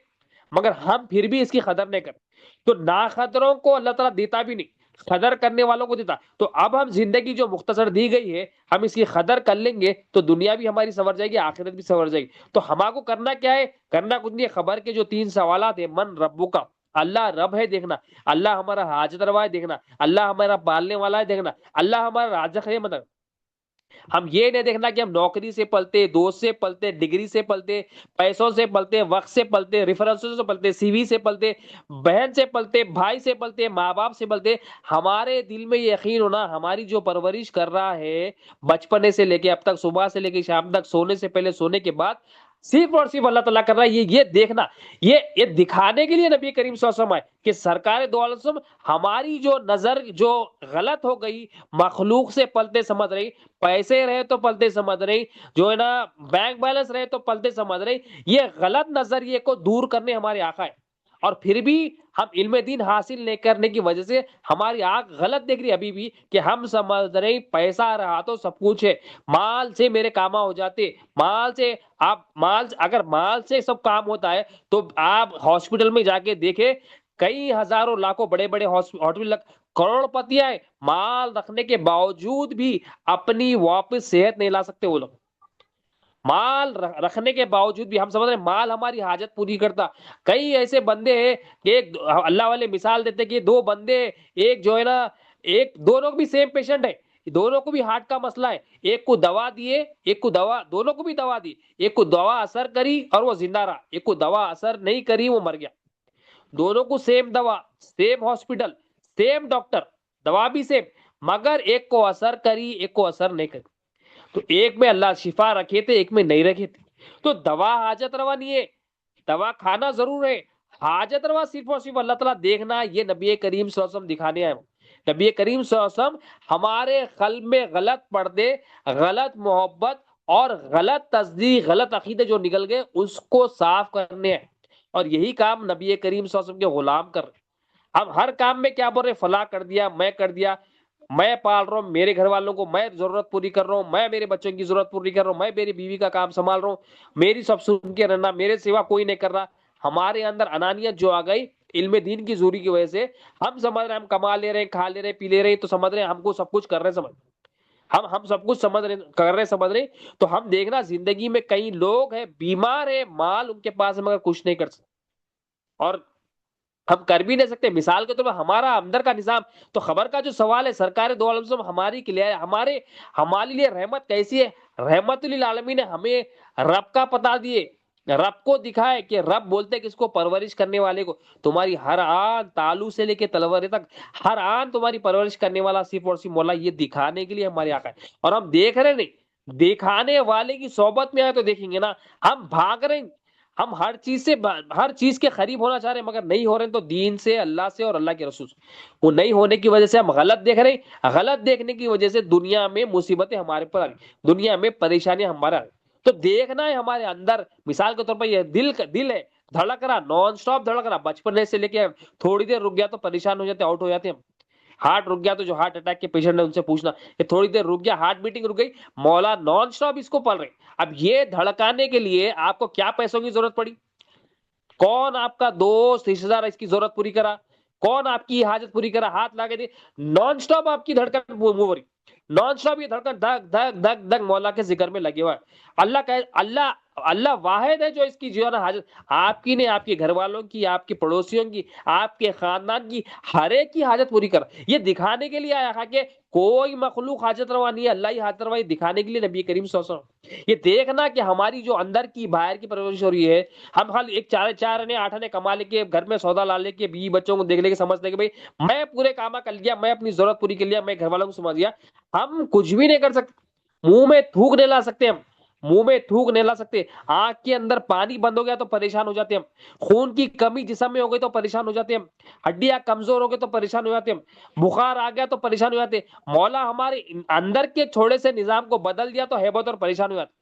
مگر ہم پھر بھی اس کی قدر نہیں کرتے۔ تو ناقدروں کو اللہ تعالیٰ دیتا بھی نہیں، قدر کرنے والوں کو دیتا۔ تو اب ہم زندگی جو مختصر دی گئی ہے، ہم اس کی قدر کر لیں گے تو دنیا بھی ہماری سنور جائے گی، آخرت بھی سنور جائے گی۔ تو ہمارے کو کرنا کیا ہے؟ کرنا کچھ نہیں، خبر کے جو 3 سوالات ہیں، من ربو کا، اللہ رب ہے دیکھنا، اللہ ہمارا حاجت روا ہے دیکھنا، اللہ ہمارا پالنے والا ہے دیکھنا، اللہ ہمارا رازق ہے مطلب۔ ہم یہ نہیں دیکھنا کہ ہم نوکری سے پلتے، دوست سے پلتے، ڈگری سے پلتے، پیسوں سے پلتے، وقت سے پلتے، ریفرنسوں سے پلتے، سی وی سے پلتے، بہن سے پلتے، بھائی سے پلتے، ماں باپ سے پلتے۔ ہمارے دل میں یقین ہونا، ہماری جو پرورش کر رہا ہے بچپنے سے لے کے اب تک، صبح سے لے کے شام تک، سونے سے پہلے، سونے کے بعد، صرف اور صرف اللہ تعالیٰ کر رہا ہے یہ دیکھنا، یہ دکھانے کے لیے نبی کریم صلی اللہ علیہ وسلم آئے کہ سرکار دو عالم وسلم ہماری جو نظر جو غلط ہو گئی، مخلوق سے پلتے سمجھ رہی، پیسے رہے تو پلتے سمجھ رہی، جو ہے نا بینک بیلنس رہے تو پلتے سمجھ رہی، یہ غلط نظریے کو دور کرنے ہمارے آقا ہے۔ اور پھر بھی ہم علم دین حاصل نہیں کرنے کی وجہ سے ہماری آنکھ غلط دیکھ رہی ابھی بھی، کہ ہم سمجھ رہے پیسہ رہا تو سب کچھ ہے، مال سے میرے کام ہو جاتے، مال سے اگر مال سے سب کام ہوتا ہے تو آپ ہاسپٹل میں جا کے دیکھیں، کئی ہزاروں لاکھوں بڑے بڑے ہاسپٹل، کروڑ پتی آئے، مال رکھنے کے باوجود بھی اپنی واپس صحت نہیں لا سکتے وہ لوگ، مال رکھنے کے باوجود بھی۔ ہم سمجھ رہے مال ہماری حاجت پوری کرتا، کئی ایسے بندے ہیں کہ ایک اللہ والے مثال دیتے کہ 2 بندے، ایک جو ہے نا، ایک دونوں بھی سیم پیشنٹ ہے، دونوں کو بھی ہارٹ کا مسئلہ ہے، ایک کو دوا دیے، ایک کو دوا، دونوں کو بھی دوا دی، ایک کو دوا اثر کری اور وہ زندہ رہا، ایک کو دوا اثر نہیں کری وہ مر گیا۔ دونوں کو سیم دوا، سیم ہاسپٹل، سیم ڈاکٹر، دوا بھی سیم، مگر ایک کو اثر کری ایک کو اثر نہیں کری. تو ایک میں اللہ شفا رکھے تھے ایک میں نہیں رکھے تھے. تو دوا حاجت روا نہیں ہے، دوا کھانا ضرور ہے، حاجت روا صرف اور صرف اللہ تعالیٰ دیکھنا. یہ نبی کریم صلی اللہ علیہ وسلم دکھانے آئے. نبی کریم صلی اللہ علیہ وسلم ہمارے قلب میں غلط پردے، غلط محبت اور غلط تصدیق، غلط عقیدے جو نکل گئے اس کو صاف کرنے ہیں. اور یہی کام نبی کریم صلی اللہ علیہ وسلم کے غلام کر رہے. ہم ہر کام میں کیا بول رہے؟ فلاں کر دیا، میں کر دیا، میں پال رہا ہوں میرے گھر والوں کو، میں ضرورت پوری کر رہا ہوں، میں میرے بچوں کی ضرورت پوری کر رہا ہوں، میں میری بیوی کا کام سنبھال رہا ہوں، میری سب سن کے رہنا، میرے سوا کوئی نہیں کر رہا. ہمارے اندر انانیت جو آ گئی علم دین کی ضروری کی وجہ سے، ہم سمجھ رہے ہیں ہم کما لے رہے ہیں، کھا لے رہے ہیں، پی لے رہے ہیں، تو سمجھ رہے ہیں ہم کو سب کچھ کر رہے ہیں. ہم سب کچھ سمجھ رہے. تو ہم دیکھنا زندگی میں کئی لوگ ہیں بیمار ہیں، مال ان کے پاس ہے مگر کچھ نہیں کر سکتے، اور ہم کر بھی نہیں سکتے. مثال کے طور پر ہمارا اندر کا نظام. تو خبر کا جو سوال ہے، سرکار دو عالم سے ہماری کے لیے ہمارے لیے رحمت کیسی ہے؟ رحمت للعالمین نے ہمیں رب کا پتا دیے، رب کو دکھائے کہ رب بولتے کہ اس کو پرورش کرنے والے کو، تمہاری ہر آن تالو سے لے کے تلوارے تک ہر آن تمہاری پرورش کرنے والا صرف اور صرف مولا. یہ دکھانے کے لیے ہمارے آقا ہے. اور ہم دیکھ رہے نہیں، دکھانے والے کی صحبت میں آئے تو دیکھیں گے نا. ہم بھاگ رہے ہیں، ہم ہر چیز کے قریب ہونا چاہ رہے ہیں مگر نہیں ہو رہے ہیں. تو دین سے، اللہ سے اور اللہ کے رسول سے وہ نہیں ہونے کی وجہ سے ہم غلط دیکھ رہے ہیں. غلط دیکھنے کی وجہ سے دنیا میں مصیبتیں ہمارے پر آ رہی، دنیا میں پریشانیاں ہمارا. تو دیکھنا ہے ہمارے اندر. مثال کے طور پر یہ دل ہے، دھڑک رہا، نان سٹاپ دھڑک رہا، بچپن سے لے کے تھوڑی دیر رک گیا تو پریشان ہو جاتے، آؤٹ ہو جاتے ہم. ہارٹ رک گیا تو جو ہارٹ اٹیک کے پیشنٹ ہے ان سے پوچھنا کہ تھوڑی دیر رک گیا، ہارٹ بیٹنگ رک گئی، مولا نان سٹاپ اس کو پڑھ رہے. اب یہ دھڑکانے کے لیے آپ کو کیا پیسوں کی ضرورت پڑی؟ کون آپ کا دوست رشتے دار اس کی ضرورت پوری کرا؟ کون آپ کی حاجت پوری کرا؟ ہاتھ لا کے دے. نان سٹاپ آپ کی دھڑکن منہ ہو رہی، نان سٹاپ یہ دھڑکن دھک دھک دھک دھک مولا کے ذکر میں لگے ہوا ہے. اللہ واحد ہے جو اس کی جو ہے نا حاجت آپ کی نہیں، آپ کے گھر والوں کی، آپ کے پڑوسیوں کی، آپ کے خاندان کی، ہر ایک کی حاجت پوری کر. یہ دکھانے کے لیے آیا تھا کہ کوئی مخلوق حاجت روا نہیں ہے، اللہ ہی حاجت روا. یہ دکھانے کے لیے نبی کریم صلی اللہ علیہ وسلم. یہ دیکھنا کہ ہماری جو اندر کی باہر کی پرورش ہو رہی ہے. ہم خالی ایک چار آنے 8 آنے کما لے کے گھر میں سودا لا لے کے بیوی بچوں کو دیکھ لے کے سمجھتے کہ بھائی میں پورے کام کر لیا، میں اپنی ضرورت پوری کر لیا، میں گھر والوں کو سمجھ گیا. ہم کچھ بھی نہیں کر سکتے، منہ میں تھوک نہیں لا سکتے. ہم منہ میں تھوک نہیں لا سکتے. آنکھ کے اندر پانی بند ہو گیا تو پریشان ہو جاتے ہیں ہم. خون کی کمی جسم میں ہو گئی تو پریشان ہو جاتے ہیں ہم. ہڈیاں کمزور ہو گئی تو پریشان ہو جاتے ہیں ہم. بخار آ گیا تو پریشان ہو جاتے ہیں. مولا ہمارے اندر کے چھوڑے سے نظام کو بدل دیا تو ہیبت اور پریشان ہو جاتے.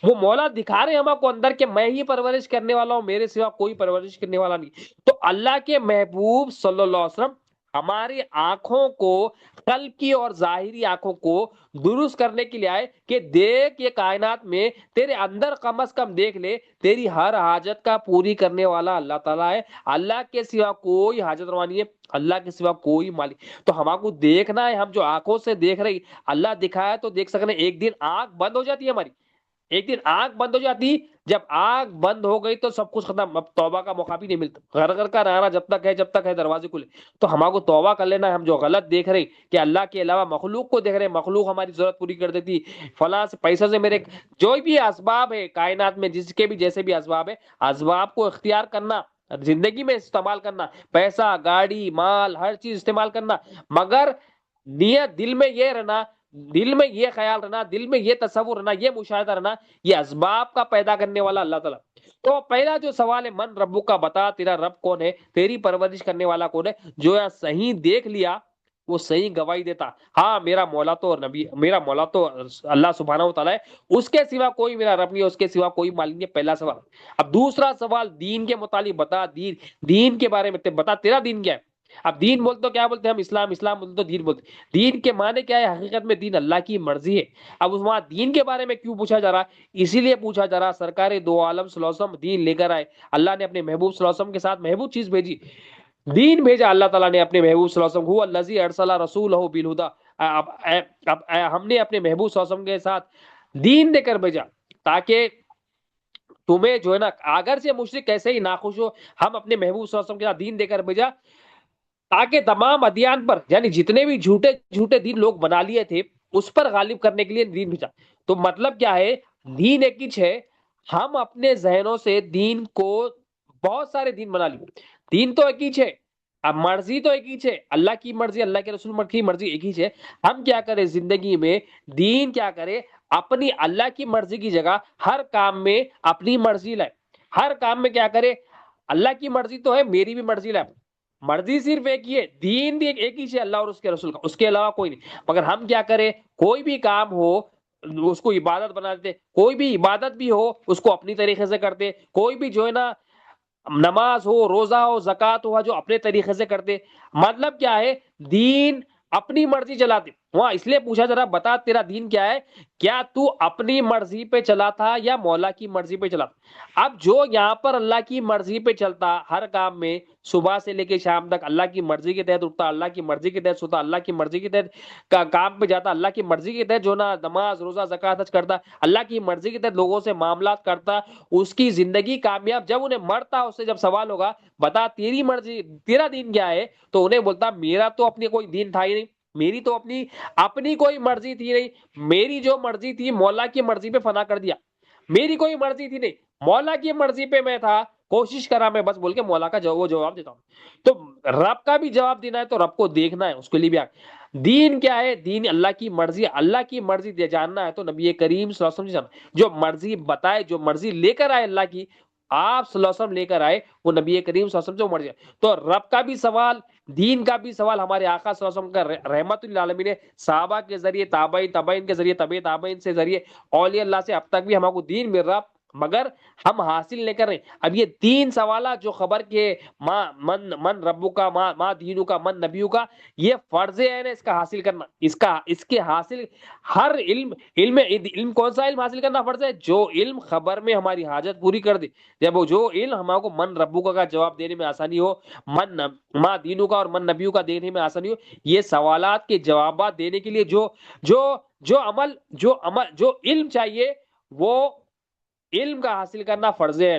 وہ مولا دکھا رہے ہیں ہم کو اندر کے میں ہی پرورش کرنے والا ہوں، میرے سوا کوئی پرورش کرنے والا نہیں. تو اللہ کے محبوب صلی اللہ علیہ وسلم ہماری آنکھوں کو، قلب کی اور ظاہری آنکھوں کو درست کرنے کے لیے آئے کہ دیکھ یہ کائنات میں تیرے اندر کم از کم دیکھ لے، تیری ہر حاجت کا پوری کرنے والا اللہ تعالیٰ ہے. اللہ کے سوا کوئی حاجت روا نہیں ہے، اللہ کے سوا کوئی مالک. تو ہم کو دیکھنا ہے، ہم جو آنکھوں سے دیکھ رہے اللہ دکھایا تو دیکھ سکتے ہیں. ایک دن آنکھ بند ہو جاتی ہے ہماری، ایک دن آنکھ بند ہو جاتی. جب آنکھ بند ہو گئی تو سب کچھ ختم. اب توبہ کا موقع بھی نہیں ملتا. گھر گھر کا رہنا جب تک ہے دروازے کھلے. تو ہم کو توبہ کر لینا ہے. ہم جو غلط دیکھ رہے کہ اللہ کے علاوہ مخلوق کو دیکھ رہے، مخلوق ہماری ضرورت پوری کر دیتی، فلاں سے پیسے سے میرے جو بھی اسباب ہے کائنات میں، جس کے بھی جیسے بھی اسباب ہے، اسباب کو اختیار کرنا، زندگی میں استعمال کرنا، پیسہ، گاڑی، مال، ہر چیز استعمال کرنا، مگر نیت دل میں یہ رہنا، دل میں یہ خیال رہنا، دل میں یہ تصور رہنا، یہ مشاہدہ رہنا، یہ اسباب کا پیدا کرنے والا اللہ تعالیٰ. تو پہلا جو سوال ہے، من ربو کا، بتا تیرا رب کون ہے، تیری پرورش کرنے والا کون ہے. جو صحیح دیکھ لیا وہ صحیح گواہی دیتا، ہاں میرا مولا تو اللہ سبحانہ و تعالیٰ ہے، اس کے سوا کوئی میرا رب نہیں ہے، اس کے سوا کوئی مالک نہیں ہے. پہلا سوال. اب دوسرا سوال دین کے متعلق، بتا دین کے بارے میں بتا تیرا دین کیا ہے. اب دین بولتے تو کیا بولتے ہیں ہم؟ اسلام بولتے تو دین بولتے. دین کے معنی کیا ہے؟ حقیقت میں دین اللہ کی مرضی ہے. اب اس وہاں دین کے بارے میں کیوں پوچھا جا رہا ہے؟ اسی لیے پوچھا جا رہا سرکار دو عالم صلی اللہ علیہ وسلم دین لے کر آئے. اللہ نے اپنے محبوب صلی اللہ علیہ وسلم کے ساتھ محبوب چیز بھیجی، دین بھیجا. اللہ تعالیٰ نے اپنے محبوب صلی اللہ علیہ وسلم هو الذی ارسل رسولہ بالہدی. اب ہم نے اپنے محبوب صلی اللہ علیہ وسلم کے ساتھ دین دے کر بھیجا تاکہ تمہیں جو ہے نا، اگر سے مشرک کیسے ہی ناخوش ہو، ہم اپنے محبوب صلی اللہ علیہ وسلم کے ساتھ دین دے کر بھیجا تاکہ تمام ادیان پر، یعنی جتنے بھی جھوٹے دین لوگ بنا لیے تھے اس پر غالب کرنے کے لیے دین بھیجا. تو مطلب کیا ہے؟ دین ایک ہی ہے. ہم اپنے ذہنوں سے دین کو بہت سارے دین بنا لیے. دین تو ایک ہی ہے اب مرضی تو ایک ہی ہے، اللہ کی مرضی، اللہ کے رسول کی مرضی ایک ہی ہے. ہم کیا کریں زندگی میں، دین کیا کرے، اپنی اللہ کی مرضی کی جگہ ہر کام میں اپنی مرضی لائے. ہر کام میں کیا کرے، اللہ کی مرضی تو ہے، میری بھی مرضی لائے. مرضی صرف ایک ہی ہے، دین بھی ایک ہی ہے، اللہ اور اس کے رسول کا، اس کے علاوہ کوئی نہیں. مگر ہم کیا کریں، کوئی بھی کام ہو اس کو عبادت بنا دیتے، کوئی بھی عبادت بھی ہو اس کو اپنی طریقے سے کرتے، کوئی بھی جو ہے نا نماز ہو، روزہ ہو، زکات ہوا، جو اپنے طریقے سے کرتے. مطلب کیا ہے، دین اپنی مرضی چلاتے. وہاں اس لیے پوچھا ذرا بتا تیرا دین کیا ہے، کیا تو اپنی مرضی پہ چلا تھا یا مولا کی مرضی پہ چلا تھا؟ اب جو یہاں پر اللہ کی مرضی پہ چلتا، ہر کام میں صبح سے لے کے شام تک اللہ کی مرضی کے تحت اٹھتا، اللہ کی مرضی کے تحت سوتا، اللہ کی مرضی کے تحت کام پہ جاتا، اللہ کی مرضی کے تحت جو نا نماز روزہ زکات حج کرتا، اللہ کی مرضی کے تحت لوگوں سے معاملات کرتا، اس کی زندگی کامیاب. جب انہیں مرتا اس سے جب سوال ہوگا بتا تیری مرضی تیرا دین کیا ہے، تو انہیں بولتا میرا تو اپنی کوئی دین تھا ہی نہیں، میری تو اپنی کوئی مرضی تھی نہیں، میری جو مرضی تھی مولا کی مرضی پہ فنا کر دیا، میری کوئی مرضی تھی نہیں، مولا کی مرضی پہ میں تھا، کوشش کرا میں بس، بول کے مولا کا وہ جواب دیتا ہوں. تو رب کا بھی جواب دینا ہے تو رب کو دیکھنا ہے، اس کے لیے بھی دین کیا ہے، دین اللہ کی مرضی، اللہ کی مرضی دے جاننا ہے تو نبی کریم صلی اللہ علیہ وسلم جاننا. جو مرضی بتائے، جو مرضی لے کر آئے اللہ کی، آپ صلی اللہ علیہ وسلم لے کر آئے، وہ نبی کریم صلی اللہ علیہ وسلم جو مرضی ہے. تو رب کا بھی سوال، دین کا بھی سوال ہمارے آقا صلی اللہ علیہ وسلم کا رحمت للعالمین نے صحابہ کے ذریعے، تابعین، تابعین کے ذریعے، تبع تابعین سے ذریعے، اولیاء اللہ سے اب تک بھی ہمارے کو دین مل رہا، مگر ہم حاصل نہیں کر رہے. اب یہ تین سوالات جو خبر کے من ربو کا، ماں دینو کا، من نبیو کا، یہ فرض ہے نا اس کا حاصل کرنا. اس کے حاصل ہر علم کون سا علم حاصل کرنا فرض ہے؟ جو علم خبر میں ہماری حاجت پوری کر دے. جب وہ جو علم ہمارے کو من ربو کا جواب دینے میں آسانی ہو، ماں دینو کا اور من نبیو کا دینے میں آسانی ہو، یہ سوالات کے جوابات دینے کے لیے جو علم چاہیے، وہ علم کا حاصل کرنا فرض ہے.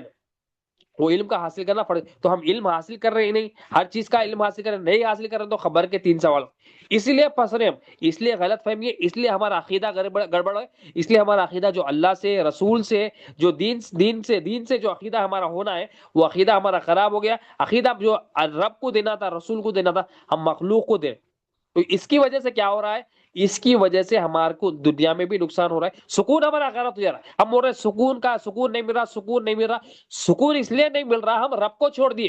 وہ علم کا حاصل کرنا فرض. تو ہم علم حاصل کر رہے ہیں نہیں، ہر چیز کا علم حاصل کر رہے ہیں، نہیں حاصل کر رہے تو خبر کے تین سوال. اس لیے پھنس رہے ہم، اس لیے غلط فہمی ہے، اس لیے ہمارا عقیدہ گڑبڑ ہے، اس لیے ہمارا عقیدہ جو اللہ سے، رسول سے، جو دین سے جو عقیدہ ہمارا ہونا ہے، وہ عقیدہ ہمارا خراب ہو گیا. عقیدہ جو رب کو دینا تھا، رسول کو دینا تھا، ہم مخلوق کو دیں. تو اس کی وجہ سے کیا ہو رہا ہے، اس کی وجہ سے ہمارے کو دنیا میں بھی نقصان ہو رہا ہے، سکون ہمارا غلط ہو جا رہا ہے. ہم بول رہے ہیں سکون نہیں مل رہا، سکون نہیں مل رہا. سکون اس لیے نہیں مل رہا، ہم رب کو چھوڑ دیے.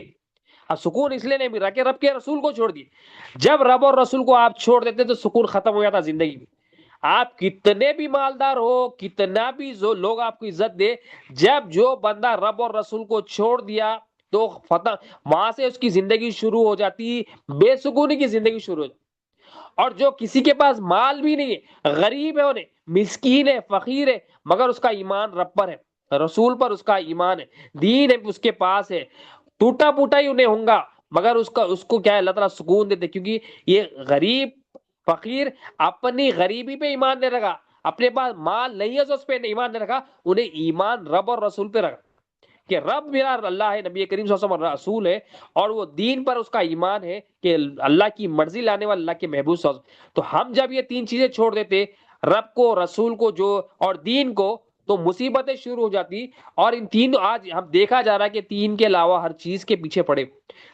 اب سکون اس لیے نہیں مل رہا کہ رب کے رسول کو چھوڑ دیے. جب رب اور رسول کو آپ چھوڑ دیتے تو سکون ختم ہو جاتا زندگی میں. آپ کتنے بھی مالدار ہو، کتنا بھی لوگ آپ کو عزت دے، جب جو بندہ رب اور رسول کو چھوڑ دیا تو وہاں سے اس کی زندگی شروع ہو جاتی، بے سکونی کی زندگی شروع ہو جاتی. اور جو کسی کے پاس مال بھی نہیں ہے، غریب ہے، انہیں مسکین ہے، فقیر ہے، مگر اس کا ایمان رب پر ہے، رسول پر اس کا ایمان ہے، دین ہے اس کے پاس ہے، ٹوٹا پوٹا ہی انہیں ہوں گا، مگر اس کو کیا ہے، اللہ تعالیٰ سکون دیتے. کیونکہ یہ غریب فقیر اپنی غریبی پہ ایمان نہیں رکھا، اپنے پاس مال نہیں ہے تو اس پہ ایمان نہیں رکھا، انہیں ایمان رب اور رسول پہ رکھا کہ رب میرا اللہ ہے، نبی کریم صلی اللہ علیہ وسلم رسول ہے، اور وہ دین پر اس کا ایمان ہے کہ اللہ کی مرضی لانے والا اللہ کے محبوب صلی اللہ علیہ وسلم. تو ہم جب یہ تین چیزیں چھوڑ دیتے، رب کو، رسول کو اور دین کو، تو مصیبتیں شروع ہو جاتی. اور ان تین آج ہم دیکھا جا رہا ہے کہ تین کے علاوہ ہر چیز کے پیچھے پڑے،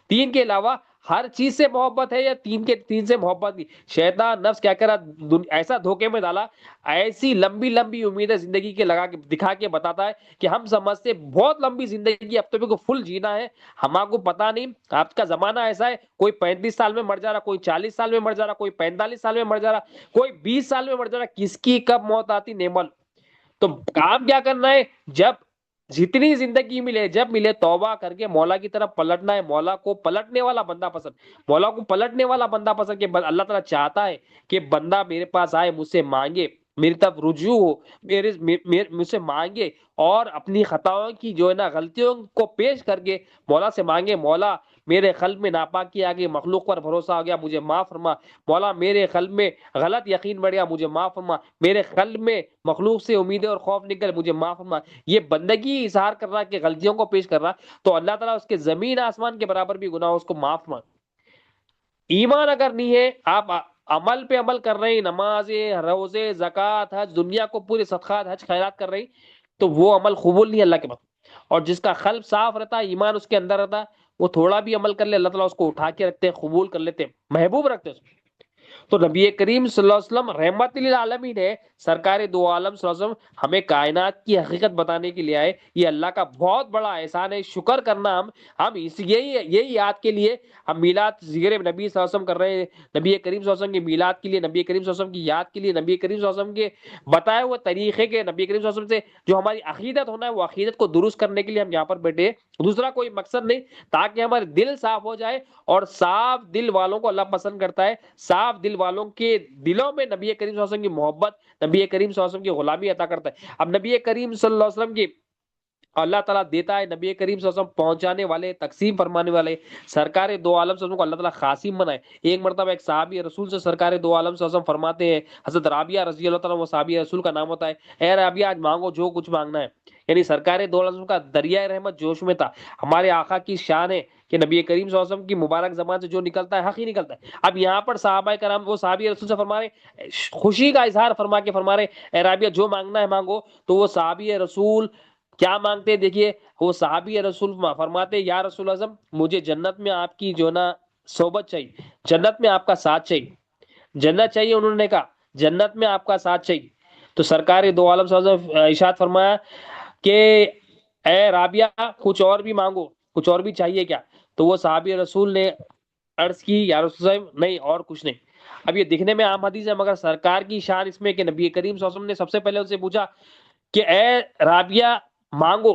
تین کے علاوہ ہر چیز سے محبت ہے، یا تین سے محبت نہیں. شیطان نفس کیا کرا، ایسا دھوکے میں ڈالا، ایسی لمبی لمبی امیدیں زندگی کے لگا کے دکھا کے بتاتا ہے کہ ہم سمجھتے بہت لمبی زندگی، اب تو فل جینا ہے. ہمارے کو پتا نہیں آپ کا زمانہ ایسا ہے، کوئی 35 سال میں مر جا رہا، کوئی 40 سال میں مر جا رہا، کوئی 45 سال میں مر جا رہا، کوئی 20 سال میں مر جا رہا، کس کی کب موت آتی نیمل. تو کام کیا کرنا ہے، جب جتنی زندگی ملے، جب ملے توبہ کر کے مولا کی طرف پلٹنا ہے. مولا کو پلٹنے والا بندہ پسند، مولا کو پلٹنے والا بندہ پسند، کہ اللہ تعالیٰ چاہتا ہے کہ بندہ میرے پاس آئے، مجھ سے مانگے، میری طرف رجوع ہو، مجھ سے مانگے، اور اپنی خطاؤں کی جو ہے نا غلطیوں کو پیش کر کے مولا سے مانگے، مولا میرے قلب میں ناپاکی آ گئی، مخلوق پر بھروسہ ہو گیا، مجھے معاف فرما. مولا میرے قلب میں غلط یقین بڑھ گیا، مجھے معاف فرما. میرے قلب میں مخلوق سے امیدیں اور خوف نکل، مجھے معاف فرما. یہ بندگی اظہار کر رہا کہ غلطیوں کو پیش کر رہا، تو اللہ تعالیٰ اس کے زمین آسمان کے برابر بھی گناہ اس کو معاف فرما. ایمان اگر نہیں ہے، آپ عمل پہ عمل کر رہے ہیں، نماز، روزے، زکات، حج، دنیا کو پورے صدقات، حج، خیرات کر رہے ہیں، تو وہ عمل قبول نہیں اللہ کے پاس. اور جس کا قلب صاف رہتا، ایمان اس کے اندر رہتا، وہ تھوڑا بھی عمل کر لے اللہ تعالیٰ اس کو اٹھا کے رکھتے ہیں، قبول کر لیتے ہیں، محبوب رکھتے ہیں اس کو۔ تو نبی کریم صلی اللہ علیہ وسلم رحمت للعالمین ہے، سرکار دو عالم صلی اللہ علیہ وسلم ہمیں کائنات کی حقیقت بتانے کے لیے آئے۔ یہ اللہ کا بہت بڑا احسان ہے، شکر کرنا ہم یہی یاد کے لیے ہم میلاد ذکر نبی صلی اللہ علیہ وسلم کر رہے ہیں، نبی کریم صلی اللہ علیہ وسلم کی میلاد کے لیے، نبی کریم صلی اللہ علیہ وسلم کی یاد کے لیے، نبی کریم صلی اللہ علیہ وسلم کے بتائے ہوئے طریقے کے، نبی کریم صلی اللہ علیہ وسلم سے جو ہماری عقیدت ہونا ہے وہ عقیدت کو درست کرنے کے لیے ہم یہاں پر بیٹھے ہیں، دوسرا کوئی مقصد نہیں، تاکہ ہمارے دل صاف ہو جائے۔ اور صاف دل والوں کو اللہ پسند کرتا ہے، صاف دل والوں کے دلوں میں نبی کریم صلی اللہ علیہ وسلم کی محبت، نبی کریم صلی اللہ علیہ وسلم کی غلامی عطا کرتا ہے۔ اب نبی کریم صلی اللہ علیہ وسلم کی اللہ تعالیٰ دیتا ہے، نبی کریم صلی اللہ علیہ وسلم پہنچانے والے، تقسیم فرمانے والے، سرکار دو عالم صلی اللہ علیہ وسلم کو اللہ تعالیٰ خاصم بنائے۔ ایک مرتبہ ایک صحابی رسول سے سرکار دو عالم صلی اللہ علیہ وسلم فرماتے ہیں، حضرت رابعہ رضی اللہ تعالیٰ، وہ صحابی رسول کا نام ہوتا ہے، اے رابعہ آج مانگو جو کچھ مانگنا ہے۔ یعنی سرکار دو عالم کا دریائے رحمت جوش میں تھا۔ ہمارے آقا کی شان ہے کہ نبی کریم صلی اللہ علیہ وسلم کی مبارک زبان سے جو نکلتا ہے حق ہی نکلتا ہے۔ اب یہاں پر صحابہ کرام وہ صحابی رسول سے فرما رہے، خوشی کا اظہار فرما کے فرما رہے، اے رابعہ جو مانگنا ہے مانگو۔ تو وہ صحابی رسول کیا مانگتے ہیں دیکھیے، وہ صحابی رسول فرماتے یا رسول اعظم مجھے جنت میں آپ کی جو نا صحبت چاہیے، جنت میں آپ کا ساتھ چاہیے، جنت چاہیے، انہوں نے کہا جنت میں آپ کا ساتھ چاہیے۔ تو سرکار دو عالم صلی اللہ علیہ وسلم ارشاد فرمایا کہ اے رابعہ کچھ اور بھی مانگو، کچھ اور بھی چاہیے کیا؟ تو وہ صحابی رسول نے عرض کی یا رسول اللہ نہیں اور کچھ نہیں۔ اب یہ دکھنے میں عام حدیث ہے، مگر سرکار کی شان اس میں کہ نبی کریم صلی اللہ علیہ وسلم نے سب سے پہلے ان سے پوچھا کہ اے رابعہ مانگو،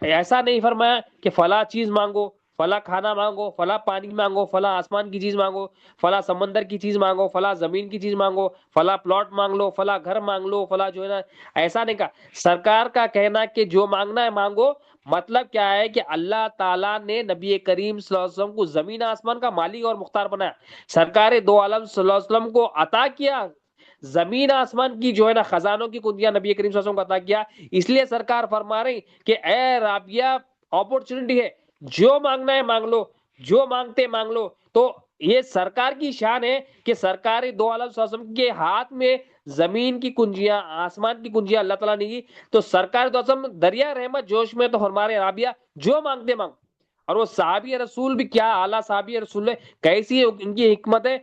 ایسا نہیں فرمایا کہ فلاں چیز مانگو، فلاں کھانا مانگو، فلاں پانی مانگو، فلاں آسمان کی چیز مانگو، فلاں سمندر کی چیز مانگو، فلاں زمین کی چیز مانگو، فلاں پلاٹ مانگ لو، فلاں گھر مانگ لو، فلاں جو ہے نا، ایسا نہیں کہا۔ سرکار کا کہنا کہ جو مانگنا ہے مانگو، مطلب کیا ہے کہ اللہ تعالیٰ نے نبی کریم صلی اللہ علیہ وسلم کو زمین آسمان کا مالک اور مختار بنایا، سرکار دو عالم صلی اللہ علیہ وسلم کو عطا کیا، زمین آسمان کی جو ہے نا خزانوں کی کنجیاں نبی کریم صلی اللہ علیہ وسلم کو عطا کیا۔ اس لیے سرکار فرما رہی کہ اے رابعہ اپورچونٹی ہے، جو مانگنا ہے مانگ لو، جو مانگتے مانگ لو۔ تو یہ سرکار کی شان ہے کہ سرکار دو عالم صلی اللہ علیہ وسلم کے ہاتھ میں زمین کی کنجیاں، آسمان کی کنجیاں اللہ تعالیٰ نے دی۔ تو سرکار دو عالم دریا رحمت جوش میں تو فرما رہے رابعہ جو مانگتے مانگ۔ اور وہ صحابی رسول بھی کیا اعلیٰ صحابی رسول ہے، کیسی ان کی حکمت ہے،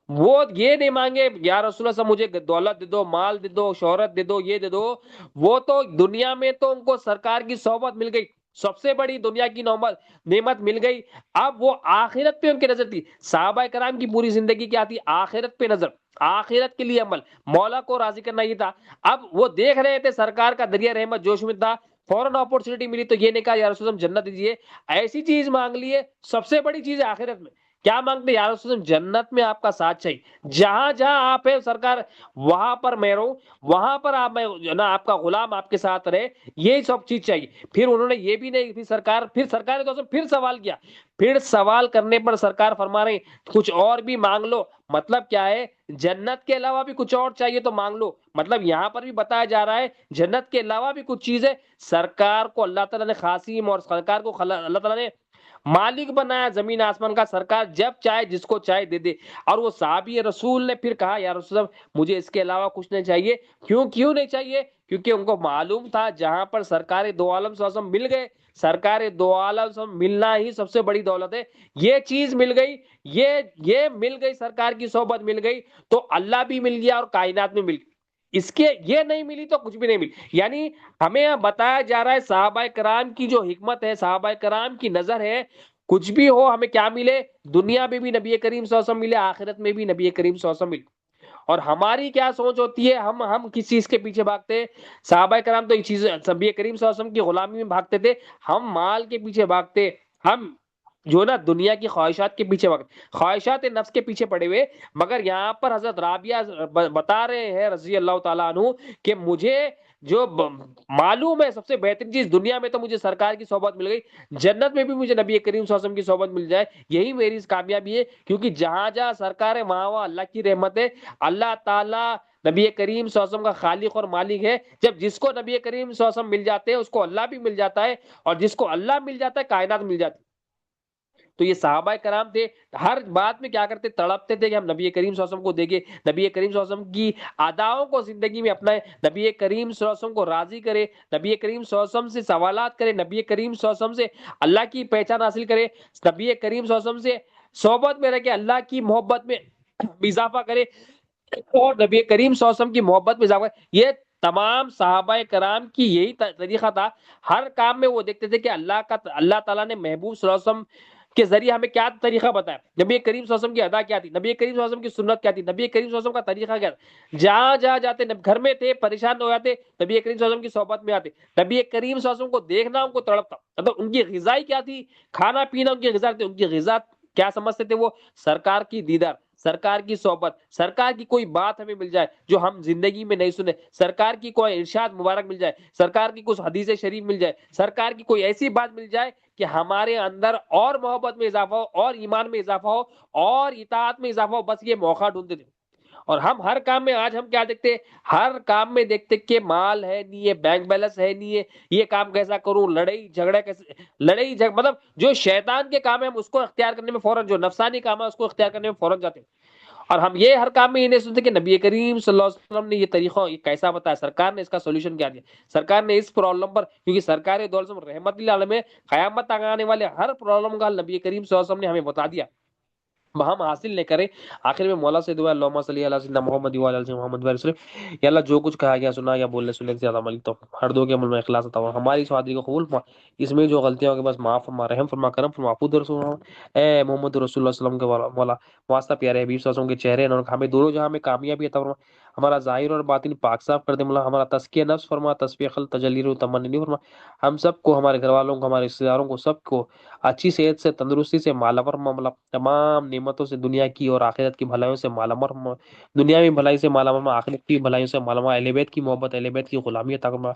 وہ یہ نہیں مانگے یا رسول اللہ صاحب مجھے دولت دے دو، مال دے دو، شہرت دے دو، یہ دے دو۔ وہ تو دنیا میں تو ان کو سرکار کی صحبت مل گئی، سب سے بڑی دنیا کی نعمت مل گئی۔ اب وہ آخرت پہ ان کی نظر تھی۔ صحابہ کرام کی پوری زندگی کیا تھی؟ آخرت پہ نظر، آخرت کے لیے عمل، مولا کو راضی کرنا یہ تھا۔ اب وہ دیکھ رہے تھے سرکار کا دریا رحمت جوش میں تھا، فوراً اپورچونٹی ملی تو یہ نہیں کہا یا رسول اللہ جنت دیجیے، ایسی چیز مانگ لیے، سب سے بڑی چیز ہے آخرت میں کیا مانگتے یا رسول اللہ جنت میں آپ کا ساتھ چاہیے، جہاں جہاں آپ ہے سرکار وہاں پر میں رہوں، وہاں پر آپ میں نا آپ کا غلام آپ کے ساتھ رہے، یہی سب چیز چاہیے۔ پھر انہوں نے یہ بھی نہیں، پھر سرکار نے پھر سوال کیا، پھر سوال کرنے پر سرکار فرما رہے ہیں کچھ اور بھی مانگ لو۔ مطلب کیا ہے؟ جنت کے علاوہ بھی کچھ اور چاہیے تو مانگ لو۔ مطلب یہاں پر بھی بتایا جا رہا ہے جنت کے علاوہ بھی کچھ چیزیں سرکار کو اللہ تعالیٰ نے خاصم، اور سرکار کو اللہ تعالیٰ نے مالک بنایا زمین آسمان کا، سرکار جب چاہے جس کو چاہے دے دے۔ اور وہ صحابی رسول نے پھر کہا یا رسول اللہ مجھے اس کے علاوہ کچھ نہیں چاہیے۔ کیوں نہیں چاہیے؟ کیونکہ ان کو معلوم تھا جہاں پر سرکار دو عالم صلی اللہ علیہ وسلم مل گئے، سرکار دو عالم صلی اللہ علیہ وسلم ملنا ہی سب سے بڑی دولت ہے۔ یہ چیز مل گئی، یہ مل گئی، سرکار کی صحبت مل گئی تو اللہ بھی مل گیا اور کائنات میں مل گئی۔ اس کے یہ نہیں ملی تو کچھ بھی نہیں ملی۔ یعنی ہمیں بتایا جا رہا ہے صحابہ کرام کی جو حکمت ہے، صحابہ کرام کی نظر ہے، کچھ بھی ہو ہمیں کیا ملے، دنیا میں بھی نبی کریم صلی اللہ علیہ وسلم ملے، آخرت میں بھی نبی کریم صلی اللہ علیہ وسلم ملے۔ اور ہماری کیا سوچ ہوتی ہے، ہم کس چیز کے پیچھے بھاگتے ہیں؟ صحابہ کرام تو یہ چیز نبی کریم صلی اللہ علیہ وسلم کی غلامی میں بھاگتے تھے، ہم مال کے پیچھے بھاگتے، ہم جو نا دنیا کی خواہشات کے پیچھے وقت، خواہشات نفس کے پیچھے پڑے ہوئے۔ مگر یہاں پر حضرت رابعہ بتا رہے ہیں رضی اللہ تعالیٰ عنہ کہ مجھے جو معلوم ہے سب سے بہترین چیز دنیا میں تو مجھے سرکار کی صحبت مل گئی، جنت میں بھی مجھے نبی کریم صلی اللہ علیہ وسلم کی صحبت مل جائے، یہی میری کامیابی ہے۔ کیونکہ جہاں جہاں سرکار ہے وہاں وہاں اللہ کی رحمت ہے، اللہ تعالیٰ نبی کریم صلی اللہ علیہ وسلم کا خالق اور مالک ہے۔ جب جس کو نبی کریم صلی اللہ علیہ وسلم مل جاتے ہیں اس کو اللہ بھی مل جاتا ہے، اور جس کو اللہ مل جاتا ہے کائنات مل جاتی ہے۔ تو یہ صحابہ کرام تھے، ہر بات میں کیا کرتے، تڑپتے تھے کہ ہم نبی کریم صلی اللہ علیہ وسلم کو دیکھیں، نبی کریم صلی اللہ علیہ وسلم کی اداؤں کو زندگی میں اپنائیں، نبی کریم صلی اللہ علیہ وسلم کو راضی کرے، نبی کریم صلی اللہ علیہ وسلم سے سوالات کرے، نبی کریم صلی اللہ علیہ وسلم سے اللہ کی پہچان حاصل کرے، نبی کریم صلی اللہ علیہ وسلم سے صحبت میں رہ کے اللہ کی محبت میں اضافہ کرے، اور نبی کریم صلی اللہ علیہ وسلم کی محبت میں اضافہ کرے۔ یہ تمام صحابہ کرام کی یہی طریقہ تھا، ہر کام میں وہ دیکھتے تھے کہ اللہ تعالیٰ نے محبوب صلی اللہ علیہ وسلم کے ذریعے ہمیں کیا طریقہ بتایا، نبی کریم صلی اللہ علیہ وسلم کی ادا کیا تھی، نبی کریم صلی اللہ علیہ وسلم کی سنت کیا تھی، نبی کریم صلی اللہ علیہ وسلم کا طریقہ کیا تھا، جہاں جہاں جاتے، گھر میں تھے پریشان ہو جاتے، نبی کریم صلی اللہ علیہ وسلم کی صحبت میں آتے، نبی کریم صلی اللہ علیہ وسلم کو دیکھنا ان کو تڑپتا، مطلب ان کی غذائی کیا تھی، کھانا پینا ان کی غذا تھی، ان کی غذا کیا سمجھتے تھے وہ، سرکار کی دیدار، سرکار کی صحبت، سرکار کی کوئی بات ہمیں مل جائے جو ہم زندگی میں نہیں سنے، سرکار کی کوئی ارشاد مبارک مل جائے، سرکار کی کچھ حدیث شریف مل جائے، سرکار کی کوئی ایسی بات مل جائے کہ ہمارے اندر اور محبت میں اضافہ ہو، اور ایمان میں اضافہ ہو، اور اطاعت میں اضافہ ہو، بس یہ موقع ڈھونڈتے تھے۔ اور ہم ہر کام میں آج ہم کیا دیکھتے ہیں، ہر کام میں دیکھتے کہ مال ہے نہیں ہے، بینک بیلنس ہے نہیں ہے، یہ کام کیسا کروں، لڑائی جھگڑا کیسے، مطلب جو شیطان کے کام ہے ہم اس کو اختیار کرنے میں فوراً، جو نفسانی کام ہے اس کو اختیار کرنے میں فوراً جاتے ہیں۔ اور ہم یہ ہر کام میں یہ نہیں سنتے کہ نبی کریم صلی اللہ علیہ وسلم نے یہ طریقہ یہ کیسا بتایا، سرکار نے اس کا سولوشن کیا دیا، سرکار نے اس پرابلم پر، کیونکہ سرکار دو عالم رحمت للعالمین میں قیامت تک آنے والے ہر پرابلم کا نبی کریم صلی اللہ علیہ وسلم نے ہمیں بتا دیا، ہم حاصل نہیں کریں۔ آخر میں مولا سے دعا، اللہم صلی علی سیدنا محمد وعلی آل محمد وسلم۔ یا اللہ جو کچھ کہا گیا سنا یا بولنے سننے سے زیادہ عمل تو ہر دو کے عمل میں اخلاص عطا فرما، ہماری سعادی کو قبول فرما، اس میں جو غلطیاں ہو گئی بس معاف فرما، رحم فرما، کرم فرما، عفو رسول اے محمد رسول اللہ صلی اللہ علیہ وسلم کے مولا واسطہ پیارے حبیب صلی اللہ علیہ وسلم کے چہرے اور ہمیں دونوں جہاں میں کامیابی عطا فرما، ہمارا ظاہر اور باطن پاک صاف کر دے مولا، ہمارا تزکیہ نفس فرما، تصفیہ خلق، تجلی روح تمنی فرما، ہم سب کو، ہمارے گھر والوں کو، ہمارے رشتہ داروں کو، سب کو اچھی صحت سے، تندرستی سے مالا فرما، تمام نعمتوں سے، دنیا کی اور آخرت کی بھلائیوں سے مالا فرما، دنیا میں بھلائی سے مالا فرما، آخرت کی بھلائیوں سے مالا فرما، اہل بیت کی محبت، اہل بیت کی غلامی عطا فرما،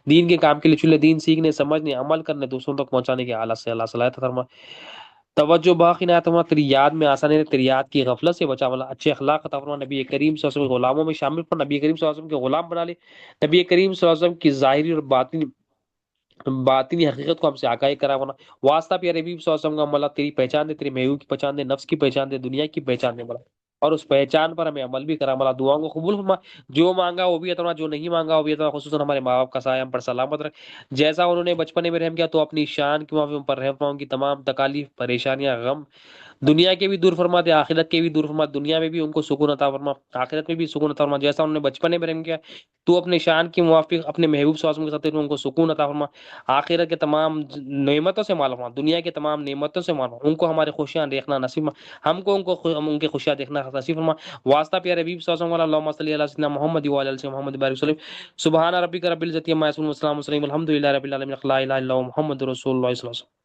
دین کے کام کے لیے چلے، دین سیکھنے، سمجھنے، عمل کرنے، دوسروں تک پہنچانے کے اعلیٰ سے اللہ صلاحیت عطا فرما، توجہ باقی نہ فرما، تیری یاد میں آسانی، تیری یاد کی غفلت سے بچا، والا اچھے اخلاق عطا فرما، نبی کریم صلی اللہ علیہ وسلم کے غلاموں میں شامل فرما، نبی کریم صلی اللہ علیہ وسلم کے غلام بنا لے، نبی کریم صلی اللہ علیہ وسلم کی ظاہری اور باطنی حقیقت کو ہم سے آگاہی کرا ہونا، واسطہ پیارے حبیب صلی اللہ علیہ وسلم کا مولا تیری پہچان دے، تیری محبوب کی پہچان دے، نفس کی پہچان دے، دنیا کی پہچان دے مولا، اور اس پہچان پر ہمیں عمل بھی کرا مولا، دعاؤں کو قبول فرما، جو مانگا وہ بھی عطا، جو نہیں مانگا وہ بھی عطا، خصوصاً ہمارے ماں باپ کا سایہ ہم پر سلامت رکھ، جیسا انہوں نے بچپنے میں رحم کیا تو اپنی شان کی معافی پر رحم فرما، ان کی تمام تکالیف، پریشانیاں، غم دنیا کے بھی دور فرما دے، آخرت کے بھی دور فرما، دنیا میں بھی ان کو سکون عطا فرما، آخرت میں بھی سکون عطا فرما، جیسا انہوں نے بچپنے میں رحم کیا تو اپنے شان کی موافق اپنے محبوب صلی اللہ علیہ وسلم کے ساتھ ان کو سکون عطا فرما، آخرت کے تمام نعمتوں سے مالا فرما، دنیا کے تمام نعمتوں سے مالا فرما، ان کو ہمارے خوشیاں دیکھنا نصیب فرما، ہم کو ان کے خوشیاں دیکھنا نصیب فرما، واسطہ پیارے حبیب صلی اللہ علیہ وسلم، اللہم صلی علی سیدنا محمد وعلی آل محمد بارک وسلم، سبحان ربک رب العزۃ عما یصفون، وسلام الحمد للہ رب العالمین، لا الہ الا اللہ محمد رسول اللہ صلی اللہ علیہ وسلم۔